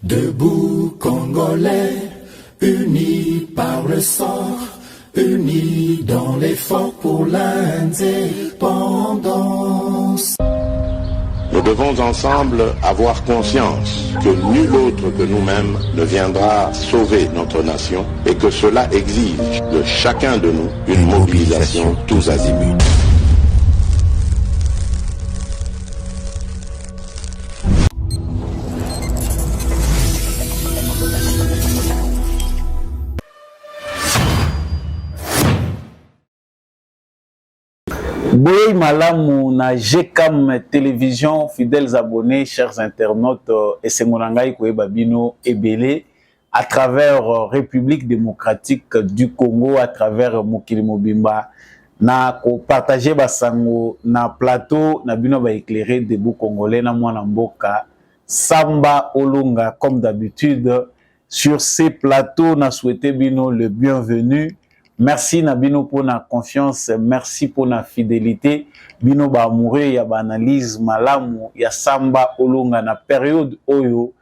Debout Congolais, unis par le sang, unis dans l'effort pour l'indépendance. Nous devons ensemble avoir conscience que nul autre que nous-mêmes ne viendra sauver notre nation et que cela exige de chacun de nous une mobilisation tous azimuts. Boy Malamu na GCAM télévision, fidèles abonnés, chers internautes, et c'est mon angai Babino Ebele à travers République démocratique du Congo, à travers Mokili Mobimba, na ko partager basango na plateau na bino ba éclairer debout congolais na mwana mboka Samba Olunga comme d'habitude sur ces plateaux na souhaité bino le bienvenu. Merci Nabino pour la confiance, merci pour la fidélité. Bino ba amoureux, ya ba analyse malamu, ya Samba Olunga na période oyo.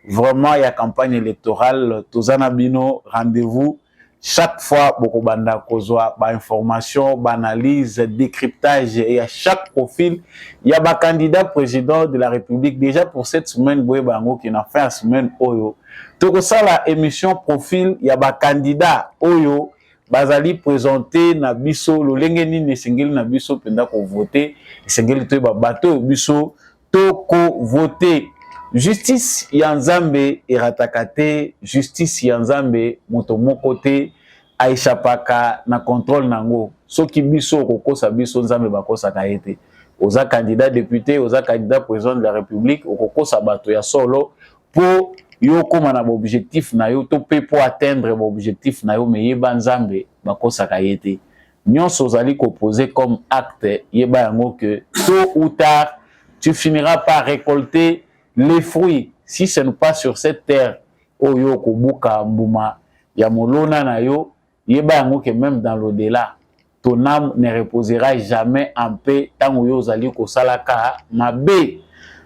Vraiment, il y a campagne électorale. Tozana bino rendez-vous chaque fois beaucoup banda kozwa ba information, ba analyse, décryptage et à chaque profil, il y a ba candidat président de la République déjà pour cette semaine boye bango qui n'a fait la semaine oyo. Toko ça la émission profil, il y a ba candidat oyo. Bazali présenté na biso lolenge nini sengeli na biso penda ko voter sengeli to ba bato biso to ko voter justice ya Nzambe eratakate justice ya Nzambe moto moko te aishapaka na contrôle nango soki biso kokosa biso Nzambe bakosa kaete oza candidat député oza candidat président de la République okokosa bato ya solo pour yo koma na objectif na yo to pe pour atteindre objectif na yo me yeba Nzambe bakosa kayete nyonso ozali ko poser comme acte yeba yango que tôt ou tard tu finiras par récolter les fruits si ce n'est pas sur cette terre oyo ko buka mbuma ya molona na yo yeba yango que même dans l'au-delà ton âme ne reposera jamais en paix tant yo ozali ko salaka mabe.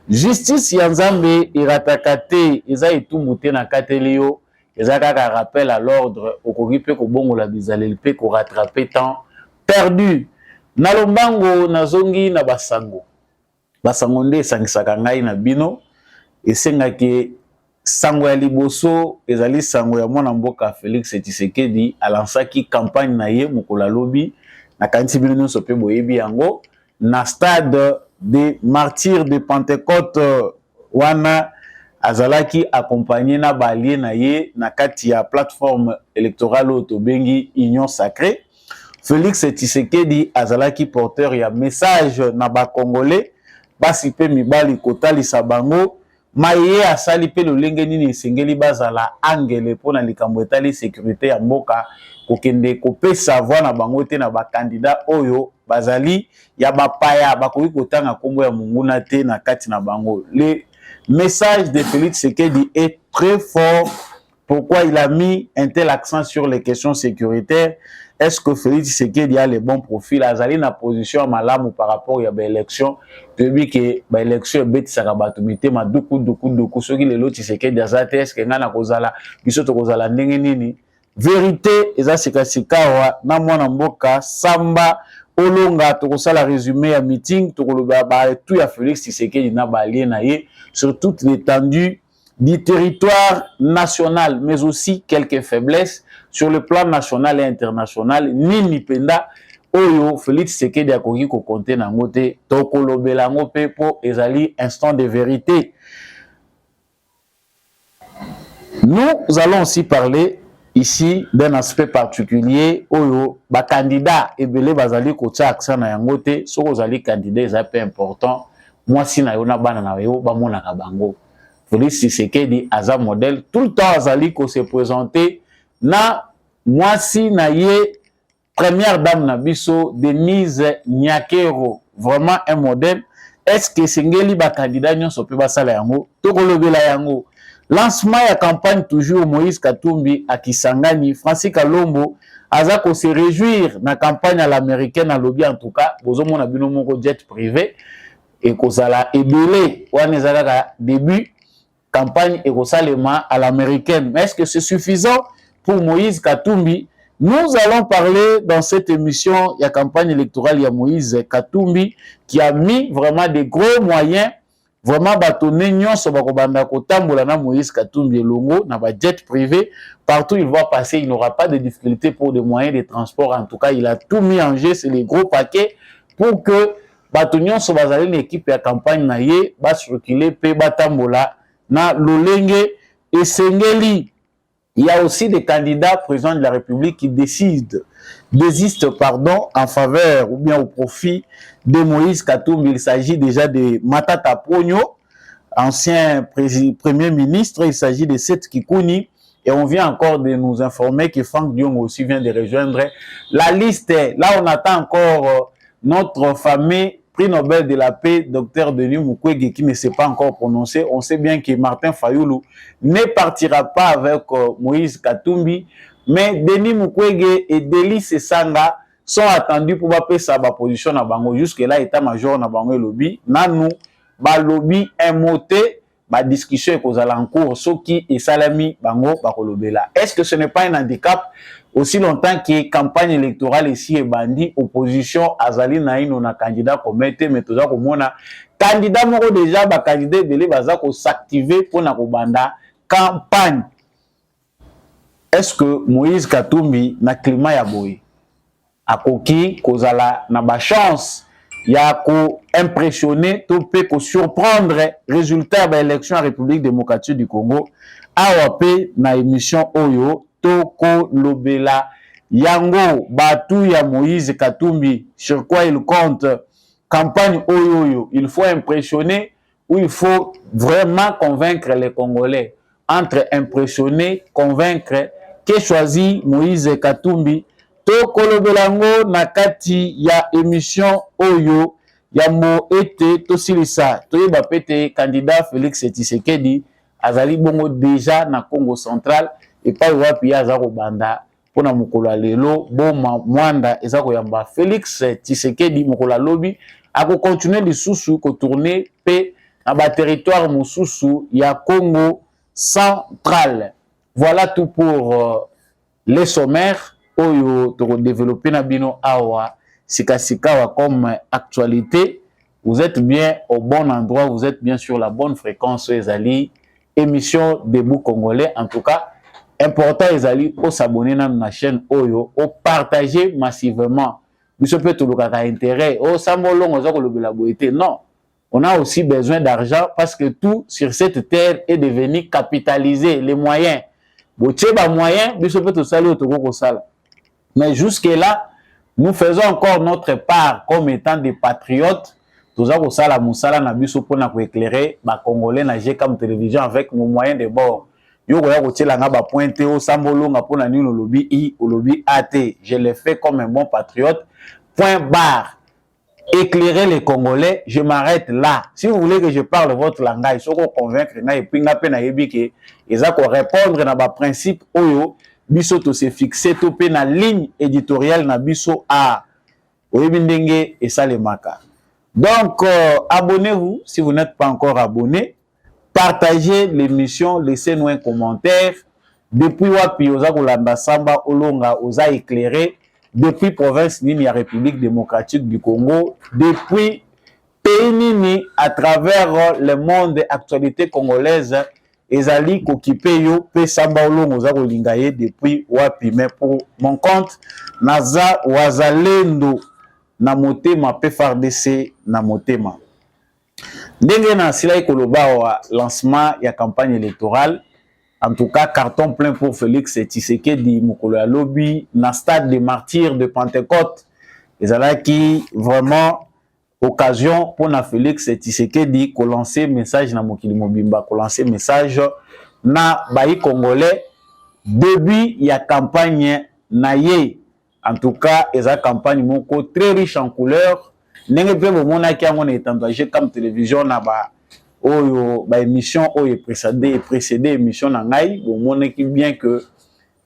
Justice ya Nzambe iratakate eza etumbu na katelio eza kaka rappel à l'ordre okoki pe ko bongola bizaleli pe ko rattraper temps perdu na lombango nazongi na basango nde sangisaka ngai na bino esengaki sango ya liboso ezali sango ya mwana mboka Félix Tshisekedi alansaki campagne na ye mokola lobi na kanti bino nyonso pe boyebi yango na stade des martyrs de Pentecôte wana azalaki accompagné na balie na ye na kati ya plateforme électorale otobengi Union Sacrée. Félix Tshisekedi azalaki porteur ya message na ba congolais basi pe mibali kotalisa bango maye asali pe lolenge nini esengeli bazala angele pona likambo etali sécurité ya mboka kokende kopesa voix na bango te na ba candidat oyo bazali ya bapaya bakoki kotanga kombo ya munguna te na kati na bango. Le message de Félix Tshisekedi est très fort. Pourquoi il a mis un tel accent sur les questions sécuritaires? Est-ce que Félix Tshisekedi a le bon profil? Azali na position malamu par rapport à l'élection. Depuis que l'élection bête sakabatumité ma duku soki lelo Tshisekedi azate est-ce que ngana kozala bisoto kozala ndenge nini? Vérité eza sikasikawa na mwana mboka Samba Olunga tokosala résumé ya meeting tokoloba ba tout ya Félix Tshisekedi na balie na ye sur toute l'étendue du territoire national mais aussi quelques faiblesses sur le plan national et international nini penda oyo Félix Tshisekedi akoki ko compter nango te tokolobela ngo pe po ezali instant de vérité. Nous allons aussi parler ici d'un aspect particulier oyo ba candidat ebele bazali ko tia accent na yango te soko ozali candidat eza peu important moi si na yo na bana na yo ba mona ka bango. Félix Tshisekedi aza modèle tout le temps azali ko se présenter na moi si na ye première dame na biso Denise Nyakero vraiment un modèle. Est-ce que sengeli ba candidat nyonso pe basala yango tokolobela yango? Lancement ya campagne toujours Moïse Katumbi à Kisangani, Francis Kalombo azako se réjouir na campagne à l'américaine à lobby en tout cas bozo mona bino moko jet privé et kozala ebele wana ezalaka début campagne Erosalema à l'américaine. Mais est-ce que c'est suffisant pour Moïse Katumbi? Nous allons parler dans cette émission, il y a campagne électorale, il y a Moïse Katumbi qui a mis vraiment des gros moyens, vraiment bâtonné nyonso bakobanda kotambola na Moïse Katumbi elongo na ba jet privé, partout il va passer, il n'aura pas de difficulté pour des moyens de transport. En tout cas, il a tout mis en jeu, c'est les gros paquets pour que bato nyonso bazali une équipe ya campagne na ye ba circuler pe batambola na lolenge esengeli. Il y a aussi des candidats présidents de la République qui désistent en faveur ou bien au profit de Moïse Katumbi. Il s'agit déjà de Matata Ponyo, ancien premier ministre. Il s'agit de Seth Kikouni. Et on vient encore de nous informer que Franck Diom aussi vient de rejoindre la liste. Là, on attend encore notre fameux prix Nobel de la paix, Dr Denis Mukwege, qui ne s'est pas encore prononcé. On sait bien que Martin Fayoulou ne partira pas avec Moïse Katumbi, mais Denis Mukwege et Delis Sanga sont attendus pour passer sa position à Bango. Jusque-là, état-major na Bango et lobby. Nanou, ba lobby moté, ba discussion est en cours, ce qui est salami Bango, ba kolobela. Est-ce que ce n'est pas un handicap? Aussi longtemps que campagne électorale ici est bandit, opposition azali naïno na candidat commetté, mais tout ça comme on a candidat moko déjà ba candidat belé baza ko s'activer pour na ko banda campagne. Est-ce que Moïse Katumbi na climat ya boy akoki kozala na ba chance ya ko impressionner to pe ko surprendre résultat ba élection à République démocratique du Congo awape na émission Oyo Toko Lobela Yango Batu ya Moïse Katumbi, sur quoi il compte? Campagne Oyoyo, il faut impressionner ou il faut vraiment convaincre les Congolais? Entre impressionner, convaincre, que choisit Moïse Katumbi? Toko Lobela Yango nakati ya émission Oyo ya mo ete tosilisa toyeba pete candidat Félix Tshisekedi azali bongo déjà na Congo central et pas wapi azako banda pona mukolo lelo boma mwanda ezako yamba Félix Tshisekedi mukolo lobi ako continuer lisusu ko tourner pe na ba territoire mususu ya Congo central. Voilà tout pour les sommaires oyo to développer na bino awa sikasikawa comme actualité. Vous êtes bien au bon endroit, vous êtes bien sur la bonne fréquence ezali émission Debout Congolais. En tout cas, important ezali au s'abonner dans ma chaîne Oyo, au partager massivement. Monsieur peut tout le cas intérêt. Oh sambolong oza ko lobela boité. Non, on a aussi besoin d'argent parce que tout sur cette terre est devenu capitalisé. Les moyens, botié ba moyens, monsieur peut tout saluer au ko sala. Mais jusque là, nous faisons encore notre part comme étant des patriotes. Tout ça, la moussala na biso pour éclairer les Congolais na GCAM télévision avec nos moyens de bord. Yo goya kotela nga ba pointer au sambolonga pour na nino lobby i au lobby AT. Je le fais comme un bon patriote. Point barre. Éclairer les Congolais, je m'arrête là. Si vous voulez que je parle votre langage, il faut convaincre na et puis nga pe na yebi ke ezako répondre na ba principe oyo biso to se fixer to pe na ligne éditoriale na biso a oyebi ndenge esalemaka. Donc, abonnez-vous si vous n'êtes pas encore abonné. Partagez l'émission, laissez-nous un commentaire. Depuis Wapi, Oza Kolanda Samba, Olonga, Oza éclairé. Depuis province Nini, République démocratique du Congo. Depuis pays Nini, à travers le monde, actualité congolaise, Ezali Kokipeyo, P Samba Olonga, Oza Kolingaye, depuis Wapi. Mais pour mon compte, Naza Wazalendo. Na motema PFARDC na motema ndenge na sila ikoloba wa lancement ya campagne électorale. En tout cas, carton plein pour Félix Tshisekedi mukolo ya lobby na stade des martyrs de Pentecôte. Ezalaki vraiment occasion pour na Félix Tshisekedi ko lancer message na mokili mobimba, ko lancer message na bayi congolais début ya campagne na ye. En tout cas, esa campagne moko très riche en couleurs. Nenge pe bomona ki amona etandagé comme télévision na ba oyo ba émission oyo précédé émission na ngai bomona ki bien que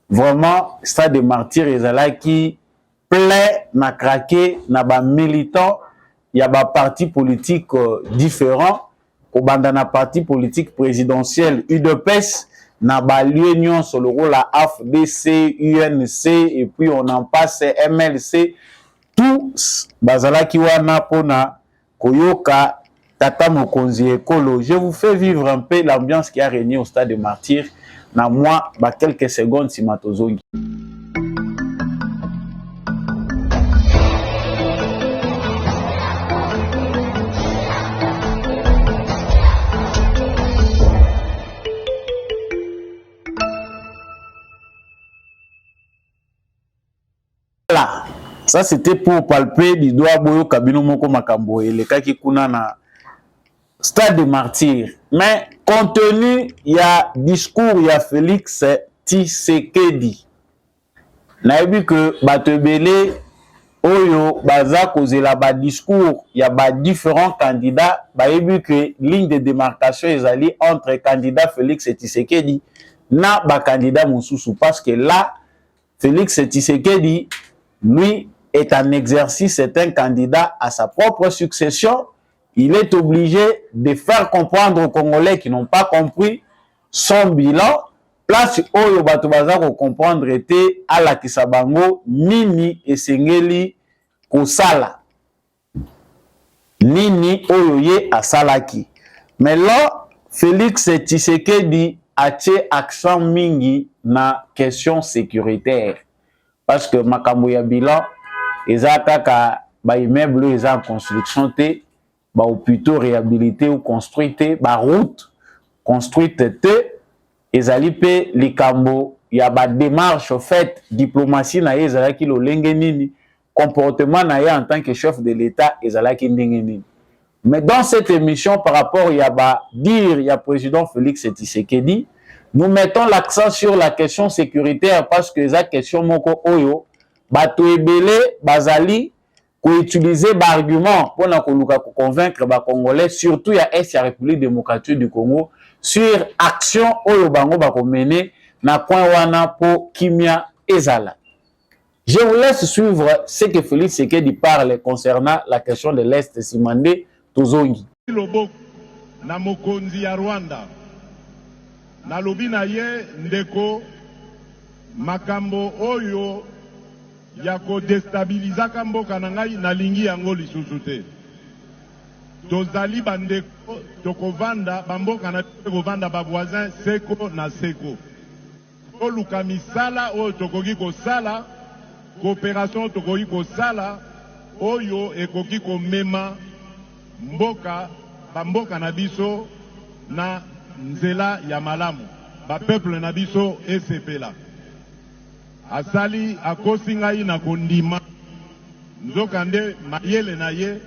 vraiment stade des martyrs ezala ki plein na craqué na ba militants, il y a ba partis politiques différents kobanda parti politique présidentiel UDPS na balie nyonso le la AFDC, UNC et puis on en passe MLC, tous bazalaki wana pona koyoka tata mokonzi ekolo. Je vous fais vivre un peu l'ambiance qui a régné au stade de Martyrs na moi ba quelques secondes si matozongi. Voilà, ça c'était pour palper du doigt boyo kabino moko makambo et le cas qui kuna na stade de Martyrs. Mais compte tenu il y a discours il y a Félix Tshisekedi. Na vu que batebele oyo baza kozela ba discours il y a ba différents candidats ba vu que ligne de démarcation ezali entre candidat Félix Tshisekedi na ba candidat mosusu parce que là Félix Tshisekedi lui est en exercice, c'est un candidat à sa propre succession. Il est obligé de faire comprendre aux Congolais qui n'ont pas compris son bilan. Place oyo bato baza ko comprendre était à la kisabango nini esengeli kosala. Nini oyo ye asalaki. Mais là, Félix Tshisekedi a tiré accent mingi na question sécuritaire. Parce que makambo ya bilan eza kaka ba immeuble eza en construction te ba hôpitaux réhabilité ou construite ba route construite te ezali pe likambo ya ba démarche fait diplomatie na ezalaki lolenge nini comportement na ye en tant que chef de l'État ezalaki ndenge nini. Mais dans cette émission par rapport ya ba dire ya président Félix Tshisekedi, nous mettons l'accent sur la question sécuritaire parce que la question moko oyo bato ebele bazali ko utiliser ba argument pour na koluka ko convaincre ba Congolais surtout ya est la République démocratique du Congo sur action oyo bango ba ko mener na coin wana po kimia ezala. Je vous laisse suivre ce que Félix Tshisekedi parle concernant la question de l'Est Simandé Tozongi. Na mokonzi ya Rwanda na lobi na ye ndeko makambo oyo ya ko destabiliza mboka na ngai na lingi yango lisusu te. Tozali bandeko tokovanda bamboka na tokovanda ba voisin seko na seko. Toluka misala oyo tokoki kosala, coopération tokoki kosala oyo ekoki komema mboka bamboka na biso na nzela ya malamu ba peuple na biso esepela. Asali akosi ngai na kondima nzokande mayele na ye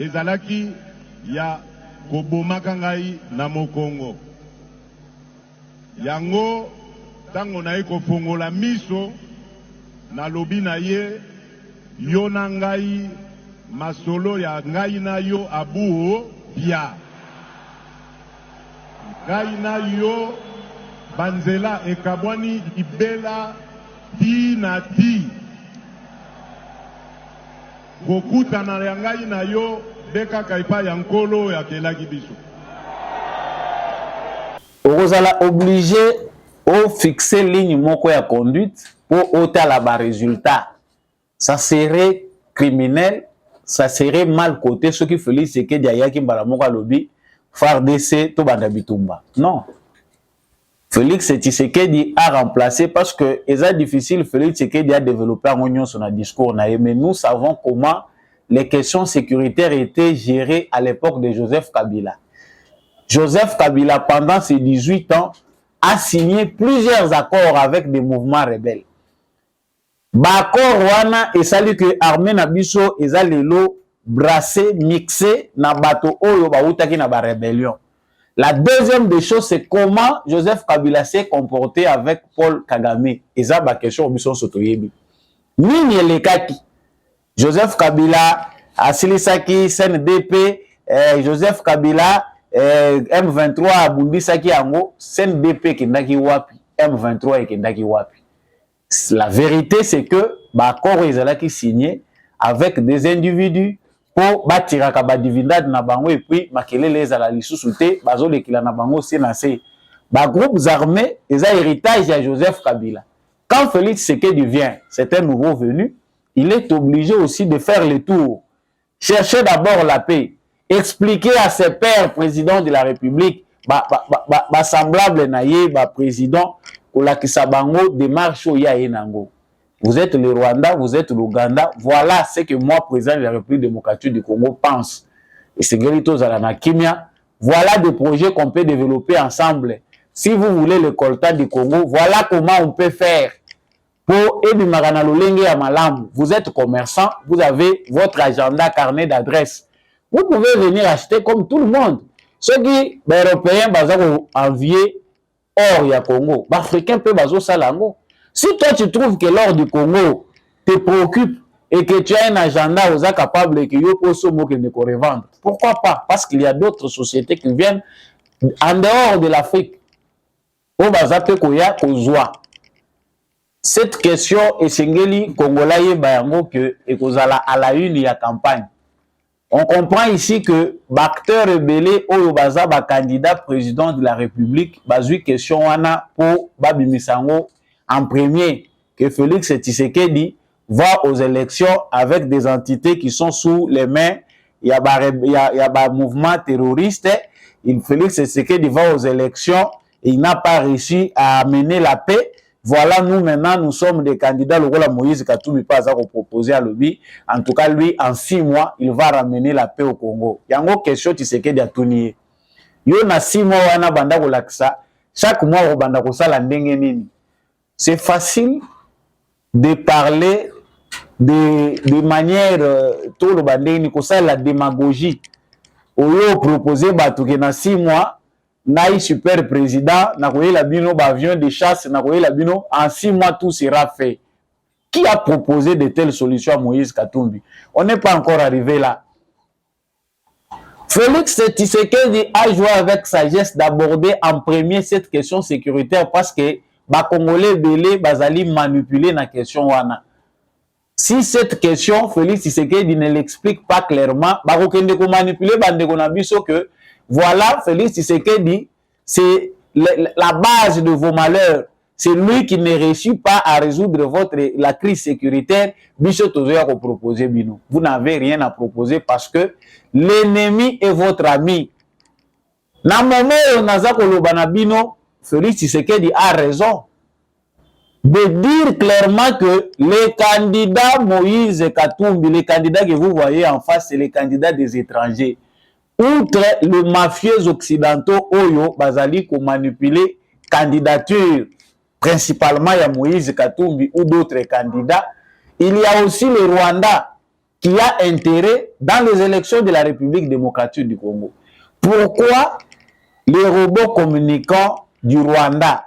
ezalaki ya kobomaka ngai na mokongo yango tango na ye kofongola miso na lobi na ye yo na ngai masolo ya ngai na yo abuo bia ngai na yo banzela ekabwani libela ti na ti kokutana ya ngai na yo bekaka epai ya nkolo ya kelaki biso. Ozala obligé au fixer ligne moko ya conduite pour otala ba résultat. Ça serait criminel, ça serait mal coté ce qui Félix Tshisekedi ayaki mbala moko alobi FARDC to banda bitumba. Non. Félix Tshisekedi a remplacé parce que c'est difficile Félix Tshisekedi a développé un oignon sur un discours naïe, mais nous savons comment les questions sécuritaires étaient gérées à l'époque de Joseph Kabila. Joseph Kabila, pendant ses 18 ans, a signé plusieurs accords avec des mouvements rebelles. Bakor wana esali que armée na biso ezalelo brassé mixé na bato oyo bautaki na ba rébellion. La deuxième des choses, c'est comment Joseph Kabila s'est comporté avec Paul Kagame. Et ça, ma question, biso sotoyebi. Nini elekaki. Joseph Kabila, Asilisaki, CNDP, Joseph Kabila, M23, Abundisaki Ango, CNDP kendaki wapi, M23 kendaki wapi. La vérité, c'est que l'accord Ezalaki signé avec des individus po batiraka ba dividende na bango et puis makelele ezala lisusu te bazolekila na bango se na se ba groupes armés eza héritage à Joseph Kabila. Quand Félix Tshisekedi vient, c'est un nouveau venu, il est obligé aussi de faire le tour, chercher d'abord la paix, expliquer à ses pairs présidents de la République semblable na ye président kolakisa bango démarche oya enango. Vous êtes le Rwanda, vous êtes l'Ouganda. Voilà ce que moi, président de la République démocratique du Congo, pense. Et c'est Gerito Zalana Kimia. Voilà des projets qu'on peut développer ensemble. Si vous voulez le coltan du Congo, voilà comment on peut faire. Pour Ebimarana Lolenge à Malam, vous êtes commerçant, vous avez votre agenda, carnet d'adresse. Vous pouvez venir acheter comme tout le monde. Ceux qui, les Européens, ont envié or ya Congo. Les Africains peuvent bazo salango. Si toi tu trouves que l'or du Congo te préoccupe et que tu as un agenda aux capable que yo poso mo que ne revendre, pourquoi pas? Parce qu'il y a d'autres sociétés qui viennent en dehors de l'Afrique. Au bazape koya kozwa. Cette question est singeli congolais bayango que ekozala à la une ya campagne. On comprend ici que l'acteur rebellé au baza ba candidat président de la République bazui question wana pour babimisango en premier que Félix Tshisekedi va aux élections avec des entités qui sont sous les mains. Il y a un mouvement terroriste. Félix Tshisekedi va aux élections. Il n'a pas réussi à amener la paix. Voilà, nous maintenant, nous sommes des candidats. Le rôle Moïse Katumbi pas à proposer à lui. En tout cas, lui, en 6 mois, il va ramener la paix au Congo. Il y a une question Tshisekedi à tout nier. Il y a 6 mois, on a banda kolaksa. Chaque mois, on banda kosala ndenge nini. C'est facile de parler de manière tout le bandé, c'est la démagogie. Au lieu de proposer que dans 6 mois, naï super président, na la bino avion de chasse, na la bino en 6 mois tout sera fait. Qui a proposé de telles solutions à Moïse Katumbi? On n'est pas encore arrivé là. Félix Tshisekedi a joué avec sagesse d'aborder en premier cette question sécuritaire parce que ba Congolais belé bazali manipuler la question wana. Si cette question Félix Tshisekedi ne l'explique pas clairement, ba kokende ko manipuler bande ko na biso que voilà Félix Tshisekedi c'est la base de vos malheurs. C'est lui qui ne réussit pas à résoudre la crise sécuritaire. Biso tozoya ko proposer bino. Vous n'avez rien à proposer parce que l'ennemi est votre ami. Na moment on a za ko lobana bino Félix Tshisekedi a raison de dire clairement que les candidats Moïse Katumbi, les candidats que vous voyez en face, c'est les candidats des étrangers. Outre les mafieux occidentaux, Oyo, Bazali, qui manipuler candidature, principalement il y a Moïse Katumbi ou d'autres candidats, il y a aussi le Rwanda qui a intérêt dans les élections de la République démocratique du Congo. Pourquoi les robots communicants du Rwanda?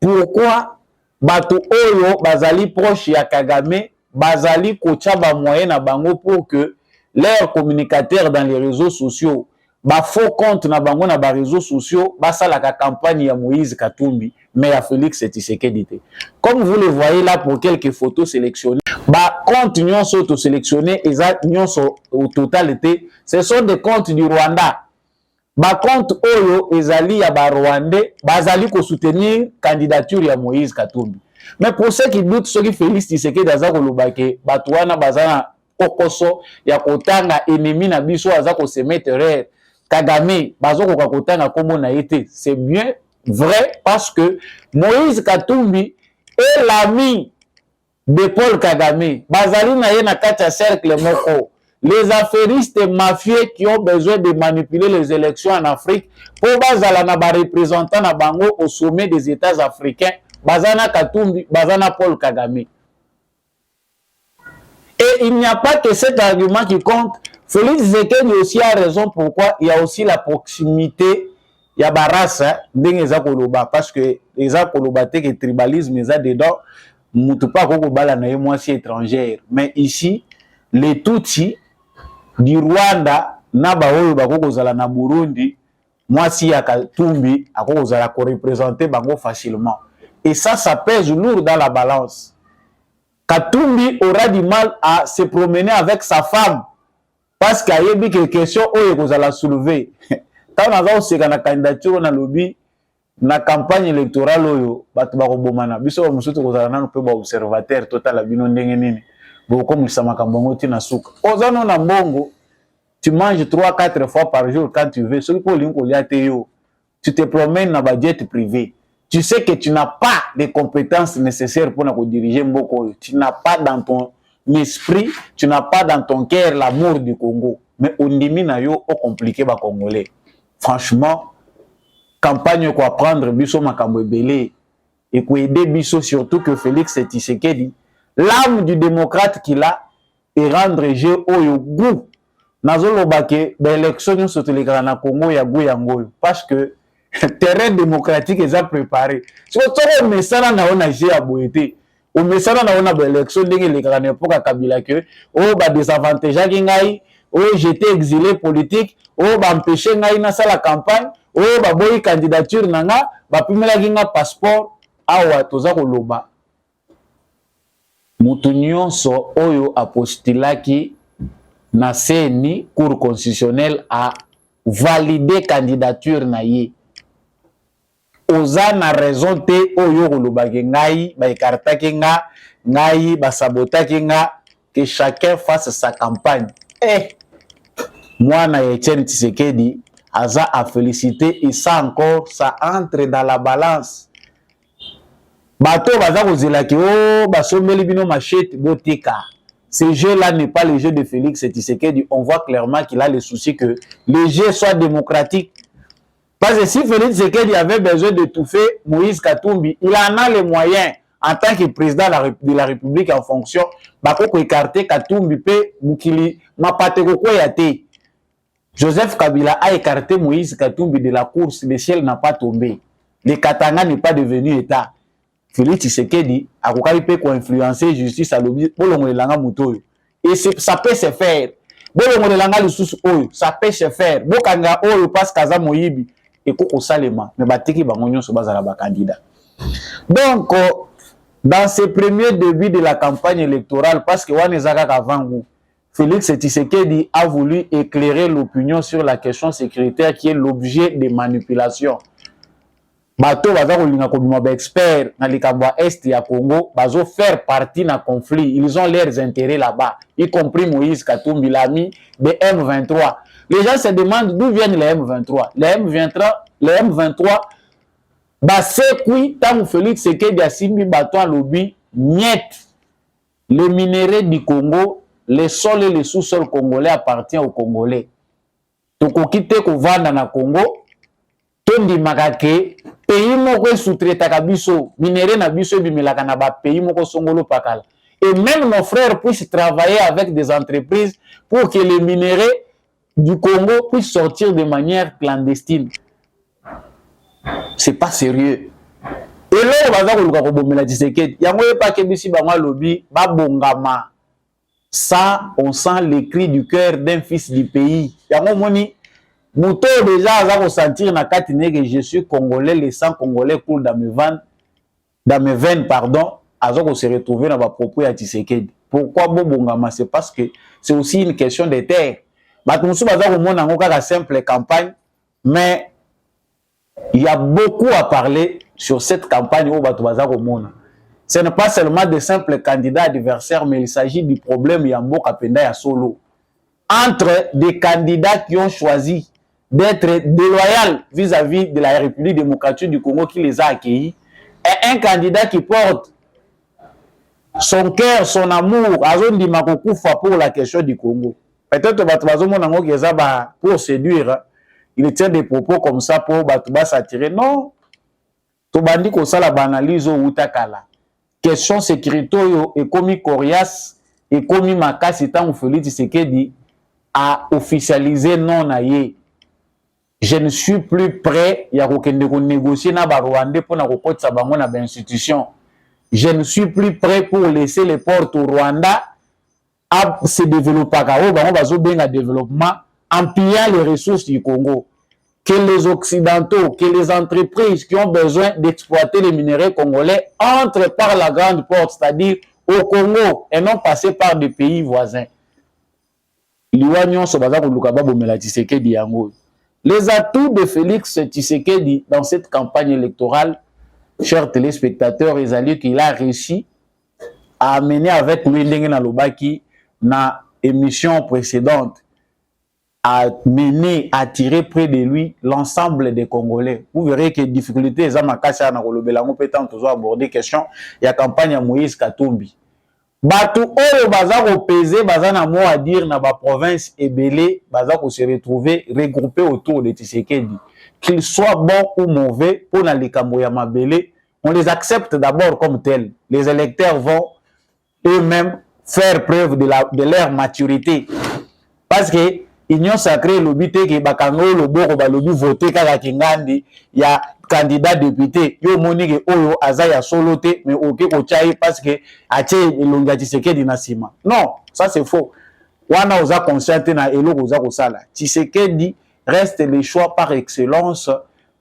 Pourquoi Bato Oyo Bazali proche ya Kagame Bazali kochaba moyen na bango pour que leurs communicateurs dans les réseaux sociaux ba faux compte na bango na ba réseaux sociaux basala la campagne ya Moïse Katumbi mais ya Félix Tshisekedi. Comme vous le voyez là pour quelques photos sélectionnées, ba compte nyonso auto sélectionné eza nyonso au totalité, ce sont des comptes du Rwanda. Ba compte Oyo ezali ya ba Rwandais bazali ko soutenir candidature ya Moïse Katumbi. Mais pour ceux qui doutent, ceux qui Félix Tshisekedi aza ko lobake batwana bazana kokoso ya kotanga ennemi na biso aza ko se mettre Kagame bazo ko kotanga kombo na été. C'est bien vrai parce que Moïse Katumbi est l'ami de Paul Kagame. Bazali na ye na kati ya cercle moko. Les affairistes mafieux qui ont besoin de manipuler les élections en Afrique pour bazala na ba représentant na bango au sommet des États africains, bazana Katumbi, bazana Paul Kagame. Et il n'y a pas que cet argument qui compte. Félix Tshisekedi aussi a raison pourquoi il y a aussi la proximité. Il y a barasa d'engeza koloba parce que les koloba te que tribalisme eza dedans mutu pa ko bala na moi si étrangère. Mais ici les Tutsi du Rwanda na ba oyo bakoko zala na Burundi mwasi ya Katumbi akoko zala ko représenter bango facilement et ça pèse lourd dans la balance. Katumbi aura du mal à se promener avec sa femme parce qu'il y a des questions où vous allez soulever. Quand on a aussi la candidature na lobby na campagne électorale oyo batu ba kobomana biso ba musutu kozala nanu pe ba observateur total bino ndenge nini boko mulisa makambo ngoti na suka ozano na mbongo tu manges 3-4 fois par jour quand tu veux celui pour linko lia te yo tu te promènes na budget privé tu sais que tu n'as pas les compétences nécessaires pour na ko diriger mboko tu n'as pas dans ton esprit tu n'as pas dans ton cœur l'amour du Congo mais ondimi na yo o compliqué ba congolais. Franchement, campagne quoi prendre biso makambo ebele et quoi aider biso surtout que Félix Tshisekedi, l'âme du démocrate qu'il a et rendre jeu au goût. Nazolo bake l'élection sur le Ghana Congo ya goût yango parce que terrain démocratique est préparé. Si on met ça na on a jeu à boité. On met ça na on a l'élection ndenge le Ghana pour Kabila que oh ba désavantage ngai oh j'étais exilé politique oh ba empêcher ngai na la campagne oh ba boyi candidature nanga ba pimela kinga passeport awa toza koloba mutu nyonso oyo apostulaki na CENI cour constitutionnelle a validé candidature na ye oza na raison te oyo kolobaki ngai ba écartaki nga ngai ba sabotaki nga que chacun fasse sa campagne. Moi, Etienne Tshisekedi, Aza a félicité et ça encore, ça entre dans la balance. Bateau, Baza Roselaki, oh, Basomeli Bino Machete, Botika. Ce jeu-là n'est pas le jeu de Félix Tshisekedi. On voit clairement qu'il a le souci que le jeu soit démocratique. Parce que si Félix Tshisekedi avait besoin d'étouffer Moïse Katumbi, il en a les moyens. En tant que président de la République en fonction, Bakoko écarté Katumbi pe Mukili Mapateko Koyate. Joseph Kabila a écarté Moïse Katumbi de la course, le ciel n'a pas tombé. Le Katanga n'est pas devenu État. Félix Tshisekedi a peut influencer justice à l'objet Bolongo Langa Mutoyo. Et ça peut se faire. Bolongo Langa le sous oyo, ça peut se faire. Bokanga oyo passe Kaza Moyibi et Koko Salema, mais Batiki Bangonyo se base à la candidat. Donc, dans ces premiers débuts de la campagne électorale, parce que Wanezaka avant vous, Félix Tshisekedi a voulu éclairer l'opinion sur la question sécuritaire qui est l'objet des manipulations. Bato baza kolinga kobima ba expert na likabwa est ya Congo bazo faire partie na conflit, ils ont leurs intérêts là-bas, y compris Moïse Katumbi l'ami de M23. Les gens se demandent d'où viennent les M23. Les M23 bah c'est qui tant Félix Tshisekedi a simbi bato en lobby niet le minerai du Congo. Les sols et les sous-sols congolais appartiennent aux Congolais. Toko kite ko vanda na Congo, tondi makake, pays moko sous-traita kabiso, minéré na biso bimelaka na ba pays moko songolo pakala. Et même nos frères puissent travailler avec des entreprises pour que les minéraux du Congo puissent sortir de manière clandestine. C'est pas sérieux. Et là, on va voir le Bomela Tshisekedi. Yango pas que bisi bangwa lobby, ba bongama. Ça, on sent les cris du cœur d'un fils du pays. Yango moni, Mouto déjà à ressentir na katine que je suis congolais, les sang congolais coulent dans mes veines, pardon, à se retrouver dans ma propos à Tshisekedi. Pourquoi Bobongama? C'est parce que c'est aussi une question de terre. Batumsu baza ko mona ngo kaka simple campagne, mais il y a beaucoup à parler sur cette campagne au Bato baza ko mona. Ce n'est pas seulement de simples candidats adversaires, mais il s'agit du problème Yambo Kapenda ya Solo. Entre des candidats qui ont choisi d'être déloyaux vis-à-vis de la République démocratique du Congo qui les a accueillis, et un candidat qui porte son cœur, son amour, pour la question du Congo. Peut-être pour séduire, il tient des propos comme ça pour s'attirer. Non, Tobandi Kosa la banalise au Utakala. Question sécurité et commis coriace et commis makasi tant Félix Tshisekedi a officialisé non aye. Je ne suis plus prêt à négocier na ba Rwandais pour na kokotsa bango na ba institution. Je ne suis plus prêt pour laisser les portes au Rwanda à se développer à développement en pillant les ressources du Congo. Que les Occidentaux, que les entreprises qui ont besoin d'exploiter les minéraux congolais entrent par la grande porte, c'est-à-dire au Congo, et non passer par des pays voisins. Liwanyon Sobaza Lukaba Bomela Tshisekedi yango. Les atouts de Félix Tshisekedi dans cette campagne électorale, chers téléspectateurs, ils allaient qu'il a réussi à amener avec lui Ndenge Lobaki na émission précédente, à mener, à tirer près de lui l'ensemble des Congolais. Vous verrez que les difficultés, ça m'a cassé à Nakolobelango, peut-être toujours aborder question. Il y a campagne à Moïse Katumbi. Batu oyo baza ko peser, baza na mot à dire na ba province ebele, baza ko se retrouver regroupés autour de Tshisekedi. Qu'ils soient bons ou mauvais, pour na likambo ya mabele, on les accepte d'abord comme tels. Les électeurs vont eux-mêmes faire preuve de leur maturité. Parce que Union sacrée lobité que bakango loboko ba lobi voter kaka kingandi ya candidat député yo monique oyo azaya soloté mais ok ko chai parce que ache elonga Tshisekedi na sima. Non, ça c'est faux. Wana oza consciente na eloko oza ko sala. Tshisekedi reste le choix par excellence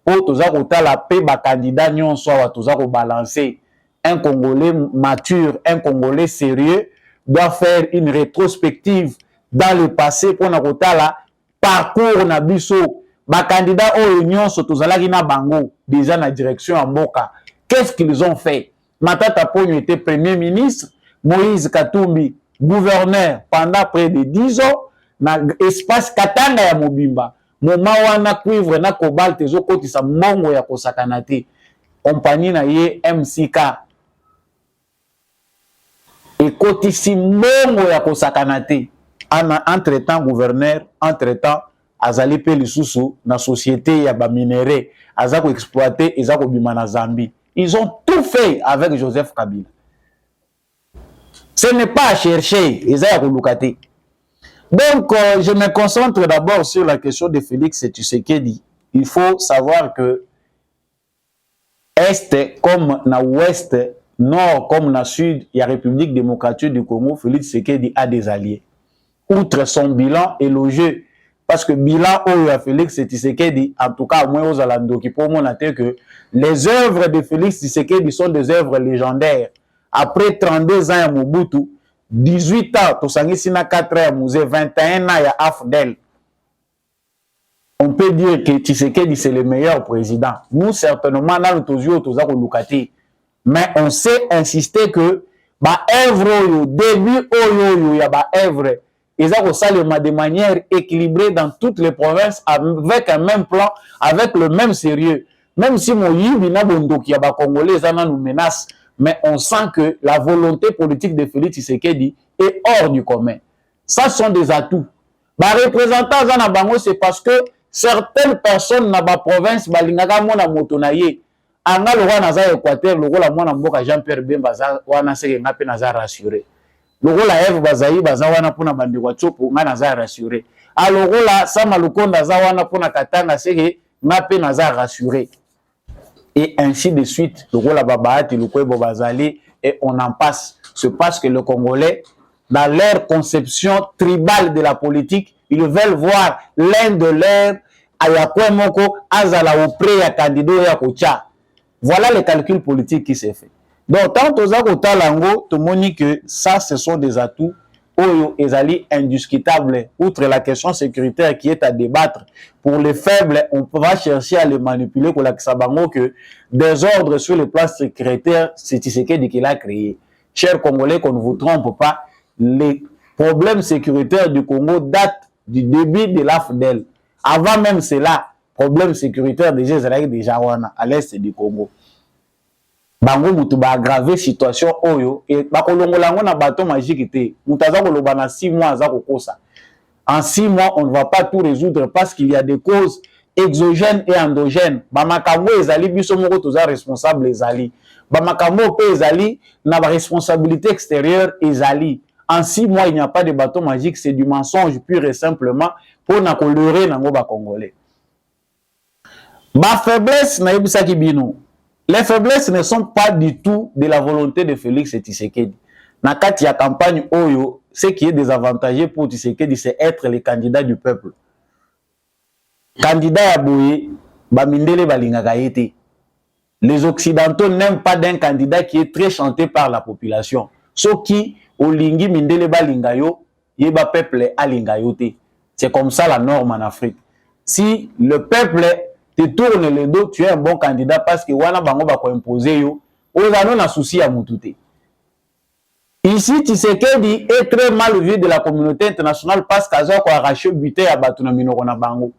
pour toza ko tala pe ba candidat nyonso wa toza ko balancer. Un Congolais mature, un Congolais sérieux doit faire une rétrospective dans le passé pour na kotala parcours na biso ba candidat oyo nyonso tozalaki na bango déjà na direction en mboka. Qu'est-ce qu'ils ont fait? Matata Ponyo était premier ministre, Moïse Katumbi gouverneur pendant près de 10 ans na espace Katanga ya Mobimba. Moma wana cuivre na cobalt ezokotisa mbongo ya kosakana te. Compagnie na ye MCK ekotisi mbongo ya kosakana te. Entre-temps gouverneur, entre-temps azali pe lisusu na société ya ba minéré azako exploiter ezako bima na Zambie. Ils ont tout fait avec Joseph Kabila. Ce n'est pas à chercher, ezako lukate. Donc je me concentre d'abord sur la question de Félix Tshisekedi. Il faut savoir que est comme na ouest, nord comme na sud, il y a République démocratique du Congo, Félix Tshisekedi a des alliés. Outre son bilan élogieux, parce que bilan où a Félix Tshisekedi, en tout cas moi aux Alando qui pour moi que les œuvres de Félix Tshisekedi sont des œuvres légendaires. Après 32 ans à Mobutu, 18 ans Tosangisi 4 ans à Mouzé, 21 ans à Afdel. On peut dire que Tshisekedi c'est le meilleur président. Nous certainement dans le Tozio Tozako Lukati, mais on sait insister que ba œuvre au début il y a ba œuvre ils ont ça de manière équilibrée dans toutes les provinces avec un même plan, avec le même sérieux. Même si mon Yibina Bondoki Yaba Congolais nous menace, mais on sent que la volonté politique de Félix Tshisekedi est hors du commun. Ça sont des atouts. Bah représentants Zana Bango, c'est parce que certaines personnes dans la province, Balingaka Mona Motonaye, Anga le roi Naza Équateur, le roi la Mona Mboka Jean-Pierre Bemba, Wana Sege Nape Naza rassuré. Le rôle à Eve Bazaï, Bazawana Puna Bandiwachopo, Manaza rassuré. Alors, là, Samalukon Nazawana Puna Katanga, c'est Nape Naza rassuré. Et ainsi de suite, le rôle à Babaati, le Kwebo Bazali, et on en passe. C'est parce que le Congolais, dans leur conception tribale de la politique, ils veulent voir l'un de leurs Ayakwemoko, Azala Opré, Yakandido, Yakocha. Voilà le calcul politique qui s'est fait. Donc, tant aux Akotalango, tout le monde dit que ça, ce sont des atouts indiscutables. Outre la question sécuritaire qui est à débattre, pour les faibles, on va chercher à les manipuler pour la Sabango que des ordres sur le plan sécuritaire, c'est Tshisekedi qui l'a créé. Chers Congolais, qu'on ne vous trompe pas, les problèmes sécuritaires du Congo datent du début de l'AFDEL. Avant même cela, problème sécuritaire déjà à l'est du Congo. Bango mutu ba aggraver situation oyo et ba kolongolango na bateau magique té mutaza koloba na 6 mois za kokosa. En 6 mois on ne va pas tout résoudre parce qu'il y a des causes exogènes et endogènes. Ba makambo ezali biso moko toza responsable ezali. Ba makambo pe ezali na ba responsabilité extérieure ezali. En 6 mois il n'y a pas de bateau magique, c'est du mensonge pur et simplement pour na colorer nango ba congolais. Ba faiblesse na yebisaki bino. Les faiblesses ne sont pas du tout de la volonté de Félix Tshisekedi. Dans la campagne Oyo, ce qui est désavantageux pour Tshisekedi, c'est être le candidat du peuple. Candidat à Boye, Bamindele Balingagaïte. Les Occidentaux n'aiment pas d'un candidat qui est très chanté par la population. Ce qui, au Lingi Mindele Balingayo, yeba peuple alinga yote. C'est comme ça la norme en Afrique. Si le peuple te tourne le dos, tu es un bon candidat parce que wana bango ba ko imposer yo, ozano na souci ya mututé. Ici, Tshisekedi est très mal vu de la communauté internationale parce qu'il a arraché le butin à Batuna Minorona Bango.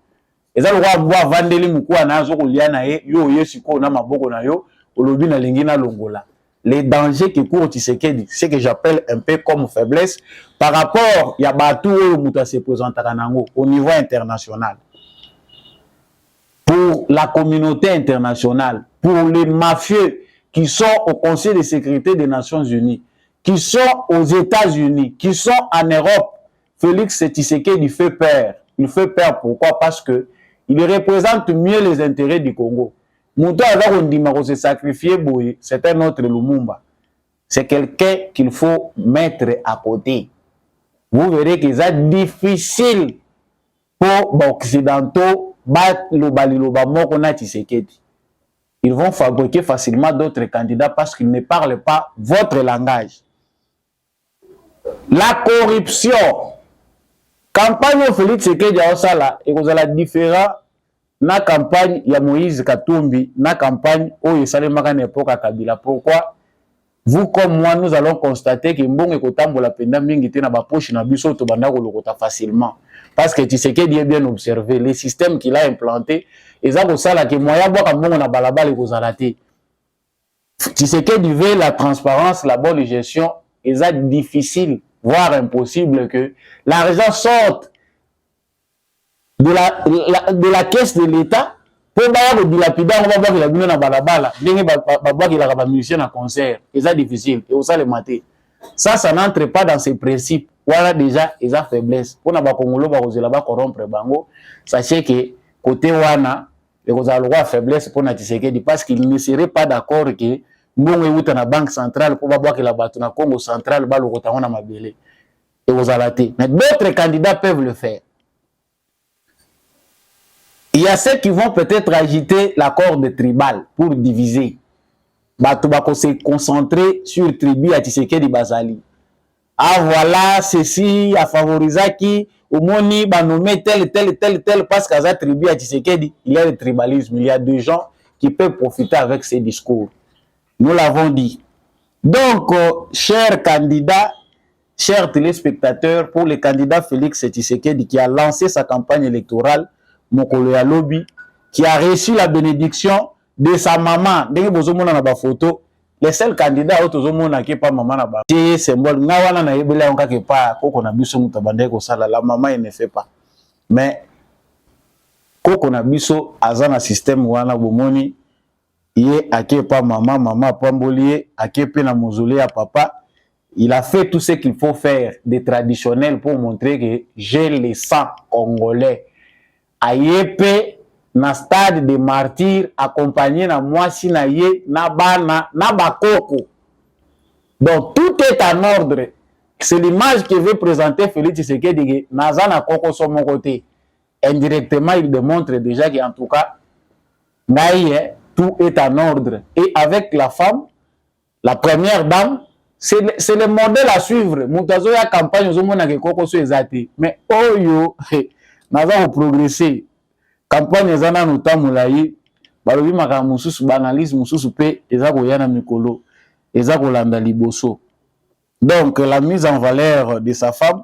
Et ça, le roi voit Vandeli Moukoua na Zoko Liana yo Yesiko na Maboko na yo, Olobi na Lingina Longola. Les dangers qui courent Tshisekedi, c'est que j'appelle un peu comme faiblesse par rapport à Batou ou Mouta se présente au niveau international. Pour la communauté internationale, pour les mafieux qui sont au Conseil de sécurité des Nations Unies, qui sont aux États-Unis, qui sont en Europe, Félix Tshisekedi fait peur. Il fait peur pourquoi? Parce que il représente mieux les intérêts du Congo. Mouto Azarondima se sacrifier, c'est un autre Lumumba. C'est quelqu'un qu'il faut mettre à côté. Vous verrez que c'est difficile pour les Occidentaux battre le Baliloba Mokona Tshisekedi. Ils vont fabriquer facilement d'autres candidats parce qu'ils ne parlent pas votre langage. La corruption. Campagne Félix Tshisekedi a osala et vous allez différent na campagne ya Moïse Katumbi na campagne où il s'allait marquer l'époque à Kabila. Pourquoi? Vous comme moi nous allons constater que mbongo kotambola penda mingi te na ba poche na biso to banda ko lokota facilement parce que Tshisekedi est bien observé les systèmes qu'il a implantés et ça ko sala que moya boka mbongo na balabala ko zalate. Tshisekedi veut la transparence, la bonne gestion et ça difficile voire impossible que l'argent sorte de la caisse de l'État pour que dilapider on va voir qu'il a bien na balabala ndenge ba voir qu'il a ba musicien en concert et ça difficile et ça le maté ça n'entre pas dans ces principes voilà déjà ils ont faiblesse pour na ba Congolais ba kozela ba corrompre bango sachez que côté wana et vous avez le faiblesse pour na Tshisekedi parce qu'il ne serait pas d'accord que mbongo euta na banque centrale pour ba voir qu'il a battu na Congo central ba lo kota na mabele et vous allez mais d'autres candidats peuvent le faire. Il y a ceux qui vont peut-être agiter la corde tribale pour diviser. Batubako se concentrer sur le tribu à Tshisekedi Bazali. Ah voilà, ceci a favorisé qui au moni ba nommé tel parce qu'à cette tribu à Tshisekedi, il y a le tribalisme, il y a des gens qui peuvent profiter avec ces discours. Nous l'avons dit. Donc, chers candidats, chers téléspectateurs, pour le candidat Félix Tshisekedi qui a lancé sa campagne électorale, Mokolo ya Lobi, qui a reçu la bénédiction de sa maman. Dès que vous avez une photo, les seuls candidats qui ont été pas maman na ba. C'est symbole. Na wana na yebela on ka ke pas koko na biso mutabande ko sala la maman il ne fait pas. Mais koko na biso azana système wana bomoni yé ake pas maman pambolier ake pe na mausolée à papa. Il a fait tout ce qu'il faut faire de traditionnel pour montrer que j'ai le sang congolais. Ayepe na stade de martyrs accompagné na mwasi na ye na bana na bakoko. Donc tout est en ordre. C'est l'image que veut présenter Félix Tshisekedi naza na koko sur mon côté. Indirectement il démontre déjà qu'en tout cas tout est en ordre. Et avec la femme, la première dame, c'est le modèle à suivre. Moutazo ya campagne ozomona ke koko so ezate. Mais oyo naza progresser campagne ezana notamulayi balobi makambo mususu banalisme mususu pe eza koyana mikolo eza kolanda liboso. Donc la mise en valeur de sa femme,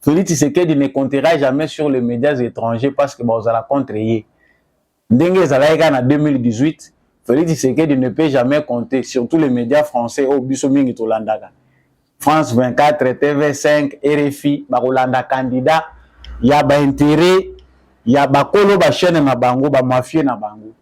Félix Tshisekedi ne comptera jamais sur les médias étrangers parce que bazala contre ye. Ndenge ezalaika na 2018, Félix Tshisekedi ne peut jamais compter sur tous les médias français au biso mingi tolandaka. France 24, TV5, RFI, bakolanda candidat il y a ba intérêt, il y a ba kolo ba chaîne na bango, ba mafia na bango.